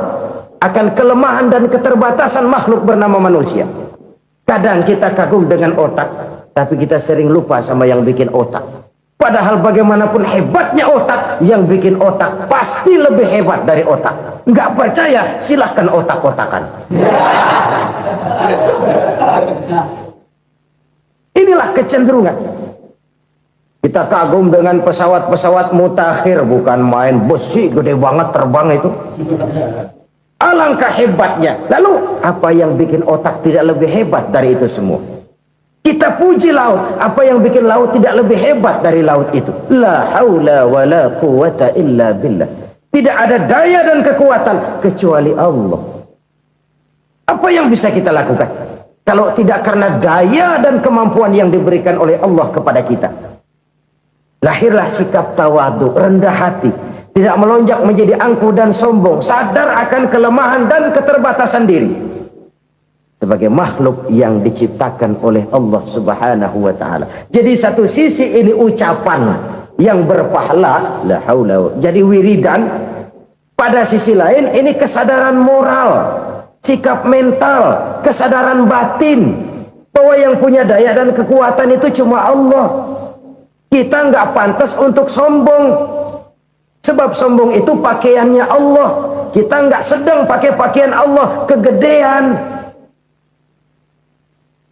akan kelemahan dan keterbatasan makhluk bernama manusia. Kadang kita kagum dengan otak, tapi kita sering lupa sama yang bikin otak. Padahal bagaimanapun hebatnya otak, yang bikin otak pasti lebih hebat dari otak. Nggak percaya, silahkan otak-otakan. Inilah kecenderungan. Kita kagum dengan pesawat-pesawat mutakhir, bukan main besi gede banget terbang itu. Alangkah hebatnya. Lalu apa yang bikin otak tidak lebih hebat dari itu semua? Kita puji laut. Apa yang bikin laut tidak lebih hebat dari laut itu? La haula wa la quwata illa billah. Tidak ada daya dan kekuatan kecuali Allah. Apa yang bisa kita lakukan kalau tidak karena daya dan kemampuan yang diberikan oleh Allah kepada kita? Lahirlah sikap tawadu, rendah hati, tidak melonjak menjadi angkuh dan sombong, sadar akan kelemahan dan keterbatasan diri. Sebagai makhluk yang diciptakan oleh Allah Subhanahu wa ta'ala. Jadi satu sisi ini ucapan yang berpahala, la haula, jadi wiridan. Pada sisi lain ini kesadaran moral, sikap mental, kesadaran batin bahwa yang punya daya dan kekuatan itu cuma Allah. Kita nggak pantas untuk sombong, sebab sombong itu pakaiannya Allah. Kita nggak sedang pakai pakaian Allah, kegedean.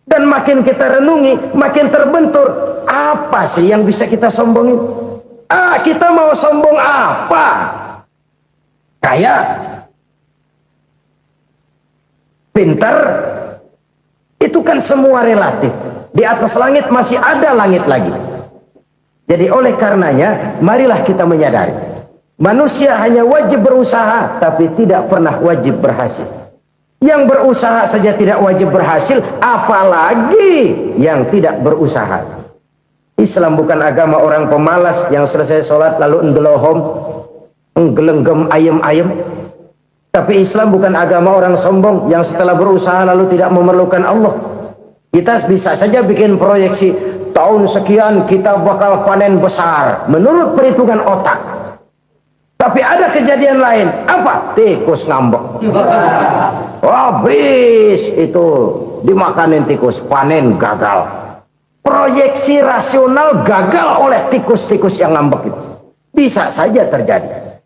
Dan makin kita renungi, makin terbentur. Apa sih yang bisa kita sombongin? Kita mau sombong apa? Kaya? Pintar? Itu kan semua relatif. Di atas langit masih ada langit lagi. Jadi oleh karenanya, marilah kita menyadari. Manusia hanya wajib berusaha, tapi tidak pernah wajib berhasil. Yang berusaha saja tidak wajib berhasil, apalagi yang tidak berusaha. Islam bukan agama orang pemalas yang selesai sholat lalu ngelohom, nggelenggem ayem-ayem. Tapi Islam bukan agama orang sombong yang setelah berusaha lalu tidak memerlukan Allah. Kita bisa saja bikin proyeksi, tahun sekian kita bakal panen besar menurut perhitungan otak. Tapi ada kejadian lain. Apa? Tikus ngambek. Habis itu dimakanin tikus, panen gagal. Proyeksi rasional gagal oleh tikus-tikus yang ngambek itu. Bisa saja terjadi.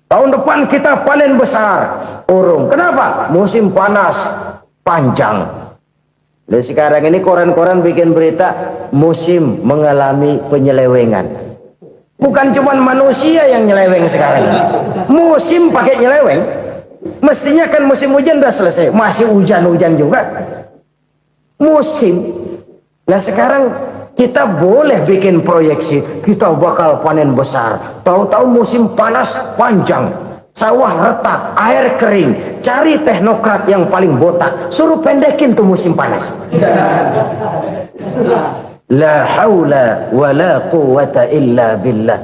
Tahun depan kita panen besar, urung. Kenapa? Musim panas panjang. Dan sekarang ini koran-koran bikin berita musim mengalami penyelewengan. Bukan cuma manusia yang nyeleweng sekarang. Musim pakai nyeleweng. Mestinya kan musim hujan udah selesai, masih hujan-hujan juga. Musim. Nah sekarang kita boleh bikin proyeksi, kita bakal panen besar. Tahu-tahu musim panas panjang, sawah retak, air kering. Cari teknokrat yang paling botak, suruh pendekin tuh musim panas. La haula wa la quwata illa billah.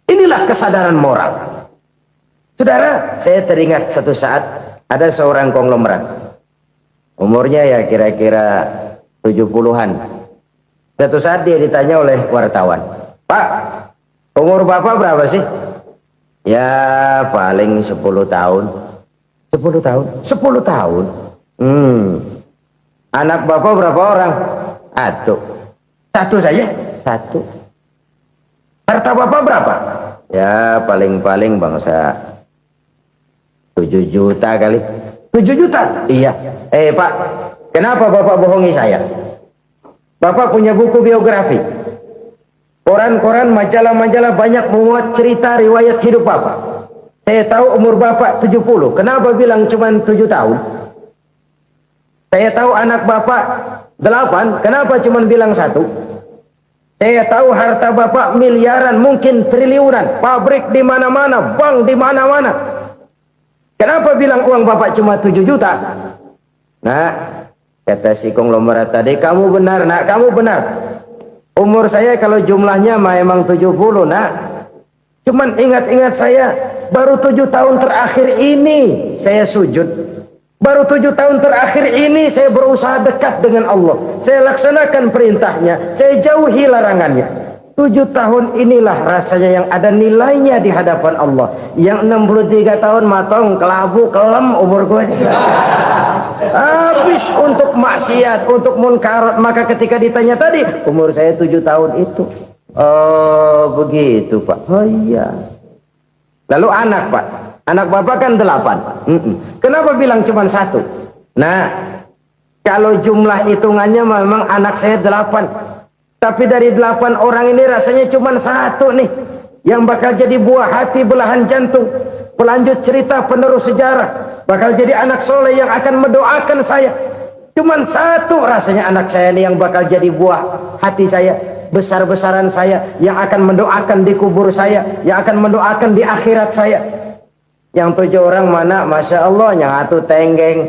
Inilah kesadaran moral. Saudara, saya teringat satu saat ada seorang konglomerat. Umurnya ya kira-kira 70-an. Satu saat dia ditanya oleh wartawan, "Pak, umur Bapak berapa sih?" "Ya paling 10 tahun." 10 tahun. 10 tahun. Anak bapak berapa orang? Satu saja. Satu. Harta bapak berapa? Ya paling-paling bangsa 7 juta kali. 7 juta? Iya. Pak, kenapa bapak bohongi saya? Bapak punya buku biografi. Koran-koran, majalah-majalah banyak memuat cerita riwayat hidup bapak. Saya tahu umur bapak 70. Kenapa bilang cuma 7 tahun? Saya tahu anak bapak 8. Kenapa cuma bilang 1? Saya tahu harta bapak miliaran, mungkin triliunan. Pabrik di mana-mana, bank di mana-mana. Kenapa bilang uang bapak cuma 7 juta? Nah, kata si konglomerat tadi, kamu benar nak, kamu benar. Umur saya kalau jumlahnya memang 70 nak. Cuman ingat-ingat saya, baru 7 tahun terakhir ini saya sujud. Baru 7 tahun terakhir ini saya berusaha dekat dengan Allah. Saya laksanakan perintahnya, saya jauhi larangannya. 7 tahun inilah rasanya yang ada nilainya di hadapan Allah. Yang 63 tahun matong, kelabu, kelem umur gue. Habis untuk maksiat, untuk munkarat. Maka ketika ditanya tadi, umur saya 7 tahun itu. Oh begitu Pak. Oh iya. Lalu anak Pak. Anak bapak kan 8. Kenapa bilang cuma 1? Nah, kalau jumlah hitungannya memang anak saya 8. Tapi dari 8 orang ini rasanya cuma 1 nih. Yang bakal jadi buah hati, belahan jantung. Pelanjut cerita, penerus sejarah. Bakal jadi anak soleh yang akan mendoakan saya. Cuma 1 rasanya anak saya ini yang bakal jadi buah hati saya. Besar-besaran saya. Yang akan mendoakan di kubur saya. Yang akan mendoakan di akhirat saya. Yang 7 orang mana? Masya Allah, yang 1 tenggeng,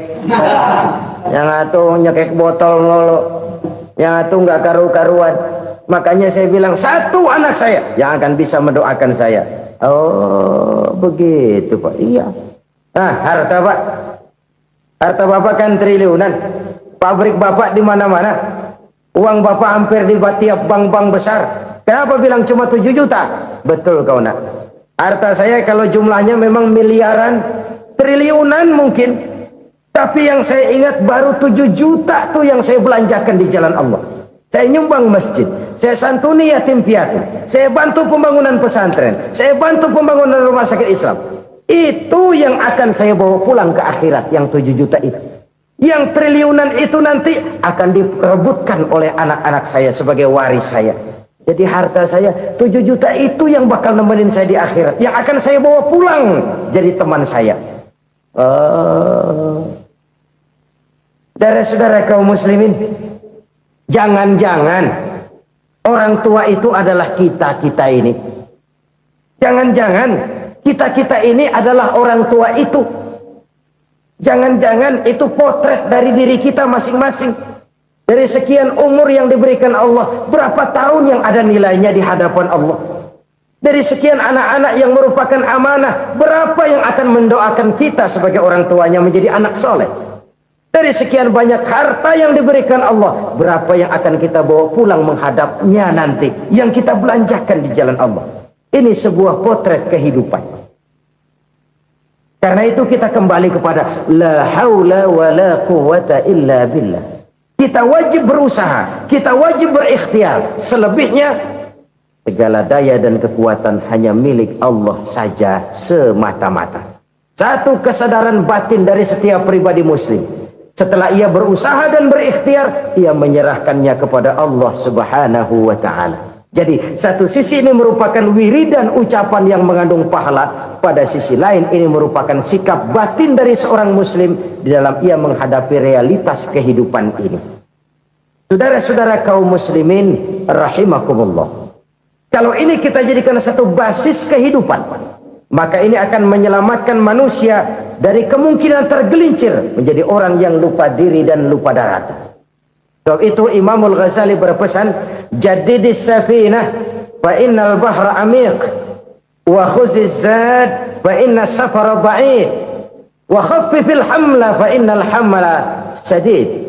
yang 1 nyekek botol mulu, yang 1 nggak karu-karuan. Makanya saya bilang 1 anak saya yang akan bisa mendoakan saya. Oh begitu Pak. Iya. Nah harta Pak, harta bapak kan triliunan. Pabrik bapak di mana-mana. Uang bapak hampir di tiap bank-bank besar. Kenapa bilang cuma 7 juta? Betul kau nak. Harta saya kalau jumlahnya memang miliaran, triliunan mungkin. Tapi yang saya ingat baru 7 juta tuh yang saya belanjakan di jalan Allah. Saya nyumbang masjid, saya santuni yatim piatu, saya bantu pembangunan pesantren, saya bantu pembangunan rumah sakit Islam. Itu yang akan saya bawa pulang ke akhirat, yang 7 juta itu. Yang triliunan itu nanti akan diperebutkan oleh anak-anak saya sebagai waris saya. Jadi harta saya 7 juta itu yang bakal nemenin saya di akhirat. Yang akan saya bawa pulang jadi teman saya. Saudara-saudara kaum muslimin, jangan-jangan orang tua itu adalah kita-kita ini. Jangan-jangan kita-kita ini adalah orang tua itu. Jangan-jangan itu potret dari diri kita masing-masing. Dari sekian umur yang diberikan Allah, berapa tahun yang ada nilainya di hadapan Allah? Dari sekian anak-anak yang merupakan amanah, berapa yang akan mendoakan kita sebagai orang tuanya menjadi anak soleh? Dari sekian banyak harta yang diberikan Allah, berapa yang akan kita bawa pulang menghadapnya nanti, yang kita belanjakan di jalan Allah? Ini sebuah potret kehidupan. Karena itu kita kembali kepada la haula wa la quwwata illa billah. Kita wajib berusaha, kita wajib berikhtiar. Selebihnya, segala daya dan kekuatan hanya milik Allah saja semata-mata. Satu kesadaran batin dari setiap pribadi muslim. Setelah ia berusaha dan berikhtiar, ia menyerahkannya kepada Allah Subhanahu wa ta'ala. Jadi, satu sisi ini merupakan wiridan ucapan yang mengandung pahala. Pada sisi lain, ini merupakan sikap batin dari seorang muslim di dalam ia menghadapi realitas kehidupan ini. Saudara-saudara kaum muslimin rahimakumullah. Kalau ini kita jadikan satu basis kehidupan, maka ini akan menyelamatkan manusia dari kemungkinan tergelincir menjadi orang yang lupa diri dan lupa darat. Sebab itu Imamul Ghazali berpesan, jadidis safinah fa innal bahra amiq wa khuziz zad fa inna safara ba'id wa khaffifil hamla fa innal hamla sadid.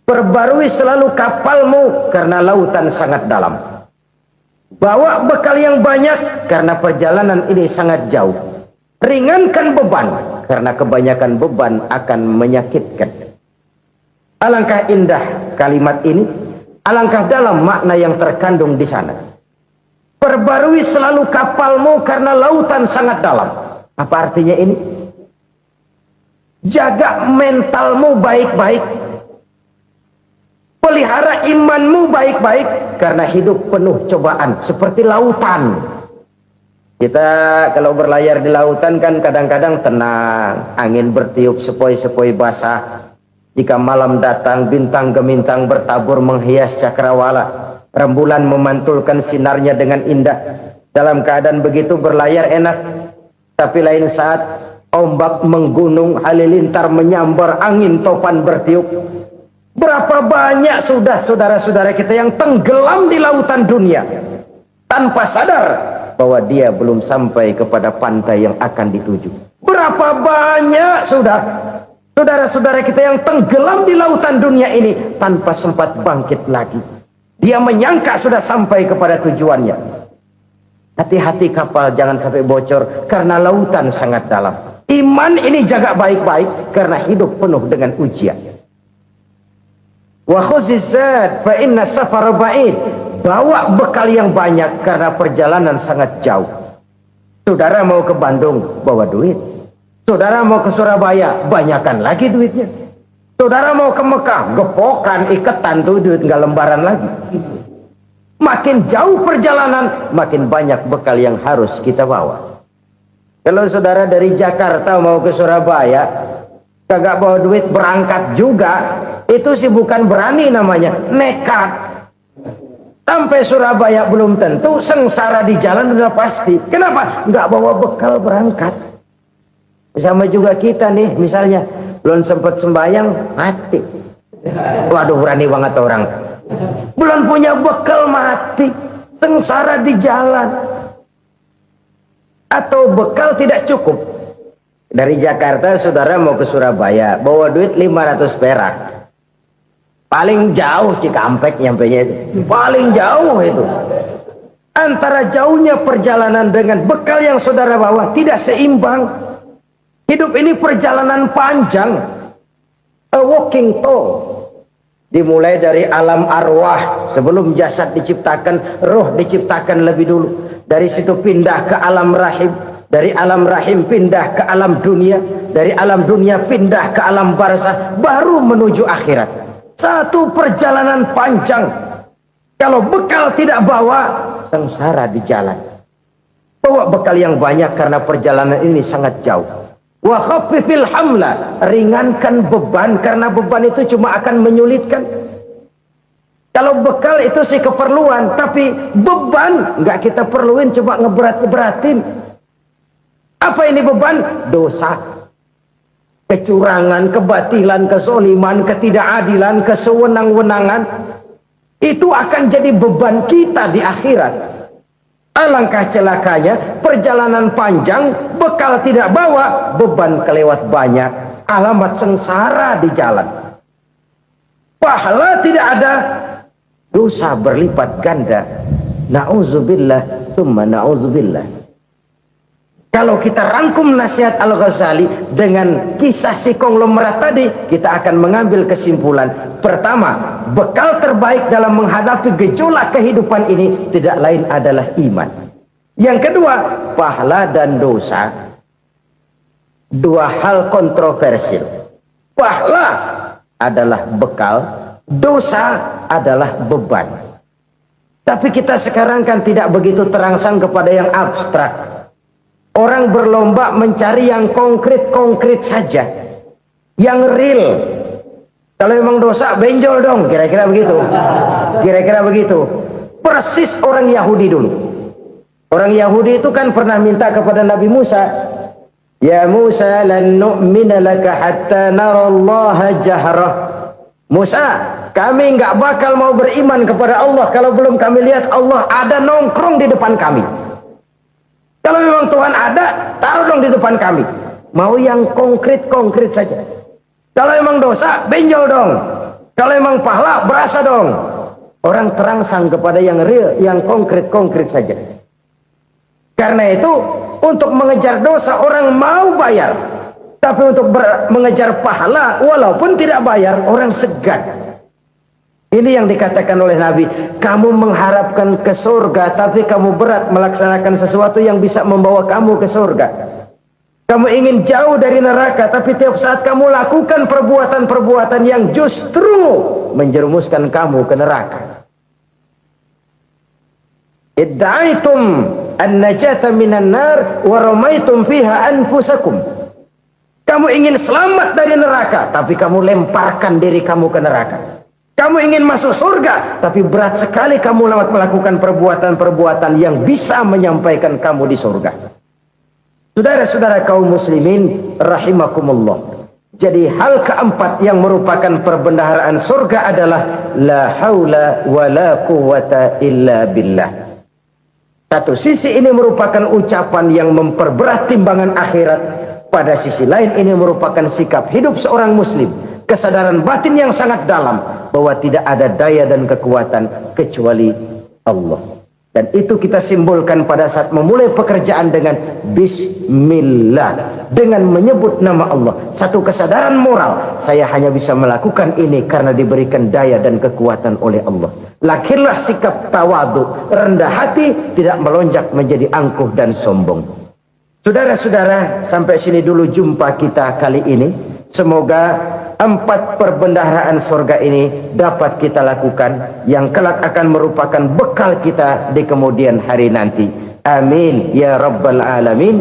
Perbarui selalu kapalmu karena lautan sangat dalam. Bawa bekal yang banyak karena perjalanan ini sangat jauh. Ringankan beban karena kebanyakan beban akan menyakitkan. Alangkah indah kalimat ini, alangkah dalam makna yang terkandung di sana. Perbarui selalu kapalmu karena lautan sangat dalam. Apa artinya ini? Jaga mentalmu baik-baik. Pelihara imanmu baik-baik karena hidup penuh cobaan seperti lautan. Kita kalau berlayar di lautan kan kadang-kadang tenang, angin bertiup sepoi-sepoi basah. Jika malam datang, bintang gemintang bertabur menghias cakrawala. Rembulan memantulkan sinarnya dengan indah. Dalam keadaan begitu berlayar enak. Tapi lain saat ombak menggunung, halilintar menyambar, angin topan bertiup. Berapa banyak sudah saudara-saudara kita yang tenggelam di lautan dunia tanpa sadar bahwa dia belum sampai kepada pantai yang akan dituju. Berapa banyak sudah saudara-saudara kita yang tenggelam di lautan dunia ini tanpa sempat bangkit lagi. Dia menyangka sudah sampai kepada tujuannya. Hati-hati kapal jangan sampai bocor karena lautan sangat dalam. Iman ini jaga baik-baik karena hidup penuh dengan ujian. Wa khuzizat fa inna safara ba'id. Bawa bekal yang banyak karena perjalanan sangat jauh. Saudara mau ke Bandung, bawa duit. Saudara mau ke Surabaya, banyakkan lagi duitnya. Saudara mau ke Mekah, gepokan, iketan tuh duit nggak lembaran lagi. Makin jauh perjalanan, makin banyak bekal yang harus kita bawa. Kalau saudara dari Jakarta mau ke Surabaya, kagak bawa duit berangkat juga, itu sih bukan berani namanya, nekat. Sampai Surabaya belum tentu, sengsara di jalan udah pasti. Kenapa? Nggak bawa bekal berangkat. Sama juga kita nih, misalnya belum sempat sembahyang, mati. Waduh, berani banget orang. Belum punya bekal, mati. Sengsara di jalan. Atau bekal tidak cukup. Dari Jakarta saudara mau ke Surabaya, bawa duit 500 perak. Paling jauh Cikampek nyampenya itu. Paling jauh itu. Antara jauhnya perjalanan dengan bekal yang saudara bawa tidak seimbang. Hidup ini perjalanan panjang. A walking tour. Dimulai dari alam arwah. Sebelum jasad diciptakan, roh diciptakan lebih dulu. Dari situ pindah ke alam rahim. Dari alam rahim pindah ke alam dunia. Dari alam dunia pindah ke alam barzah. Baru menuju akhirat. Satu perjalanan panjang. Kalau bekal tidak bawa, sengsara di jalan. Bawa bekal yang banyak karena perjalanan ini sangat jauh. Wa khaffifil hamla, ringankan beban karena beban itu cuma akan menyulitkan. Kalau bekal itu sih keperluan, tapi beban nggak kita perluin, cuma ngeberat-beratin. Apa ini beban? Dosa, kecurangan, kebatilan, kesoliman, ketidakadilan, kesewenang-wenangan. Itu akan jadi beban kita di akhirat. Alangkah celakanya, perjalanan panjang, bekal tidak bawa, beban kelewat banyak, alamat sengsara di jalan. Pahala tidak ada, dosa berlipat ganda. Na'udzubillah, summa na'udzubillah. Kalau kita rangkum nasihat Al-Ghazali dengan kisah si konglomerat tadi, kita akan mengambil kesimpulan. Pertama, bekal terbaik dalam menghadapi gejolak kehidupan ini tidak lain adalah iman. Yang kedua, pahala dan dosa. Dua hal kontroversial. Pahala adalah bekal, dosa adalah beban. Tapi kita sekarang kan tidak begitu terangsang kepada yang abstrak. Orang berlomba mencari yang konkret-konkret saja. Yang real. Kalau memang dosa, benjol dong. Kira-kira begitu. Kira-kira begitu. Persis orang Yahudi dulu. Orang Yahudi itu kan pernah minta kepada Nabi Musa. Ya Musa, lan nu'mina laka hatta narallaha jahrah. Musa, kami nggak bakal mau beriman kepada Allah kalau belum kami lihat Allah ada nongkrong di depan kami. Kalau memang Tuhan ada, taruh dong di depan kami. Mau yang konkret-konkret saja. Kalau memang dosa, benjol dong. Kalau memang pahala, berasa dong. Orang terangsang kepada yang real, yang konkret-konkret saja. Karena itu, untuk mengejar dosa, orang mau bayar. Tapi untuk mengejar pahala walaupun tidak bayar, orang segan. Ini yang dikatakan oleh Nabi, kamu mengharapkan ke surga tapi kamu berat melaksanakan sesuatu yang bisa membawa kamu ke surga. Kamu ingin jauh dari neraka tapi tiap saat kamu lakukan perbuatan-perbuatan yang justru menjerumuskan kamu ke neraka. Idda'aitum an-najata minan nar wa ramaitum fiha anfusakum. Kamu ingin selamat dari neraka tapi kamu lemparkan diri kamu ke neraka. Kamu ingin masuk surga, tapi berat sekali kamu melakukan perbuatan-perbuatan yang bisa menyampaikan kamu di surga. Saudara-saudara kaum muslimin, rahimakumullah. Jadi hal keempat yang merupakan perbendaharaan surga adalah la haula wa la quwata illa billah. Satu sisi ini merupakan ucapan yang memperberat timbangan akhirat. Pada sisi lain ini merupakan sikap hidup seorang muslim. Kesadaran batin yang sangat dalam bahwa tidak ada daya dan kekuatan kecuali Allah. Dan itu kita simbolkan pada saat memulai pekerjaan dengan bismillah, dengan menyebut nama Allah. Satu kesadaran moral, saya hanya bisa melakukan ini karena diberikan daya dan kekuatan oleh Allah. Lahirlah sikap tawadu, rendah hati, tidak melonjak menjadi angkuh dan sombong. Saudara-saudara, sampai sini dulu jumpa kita kali ini. Semoga 4 perbendaharaan surga ini dapat kita lakukan, yang kelak akan merupakan bekal kita di kemudian hari nanti. Amin ya rabbal alamin.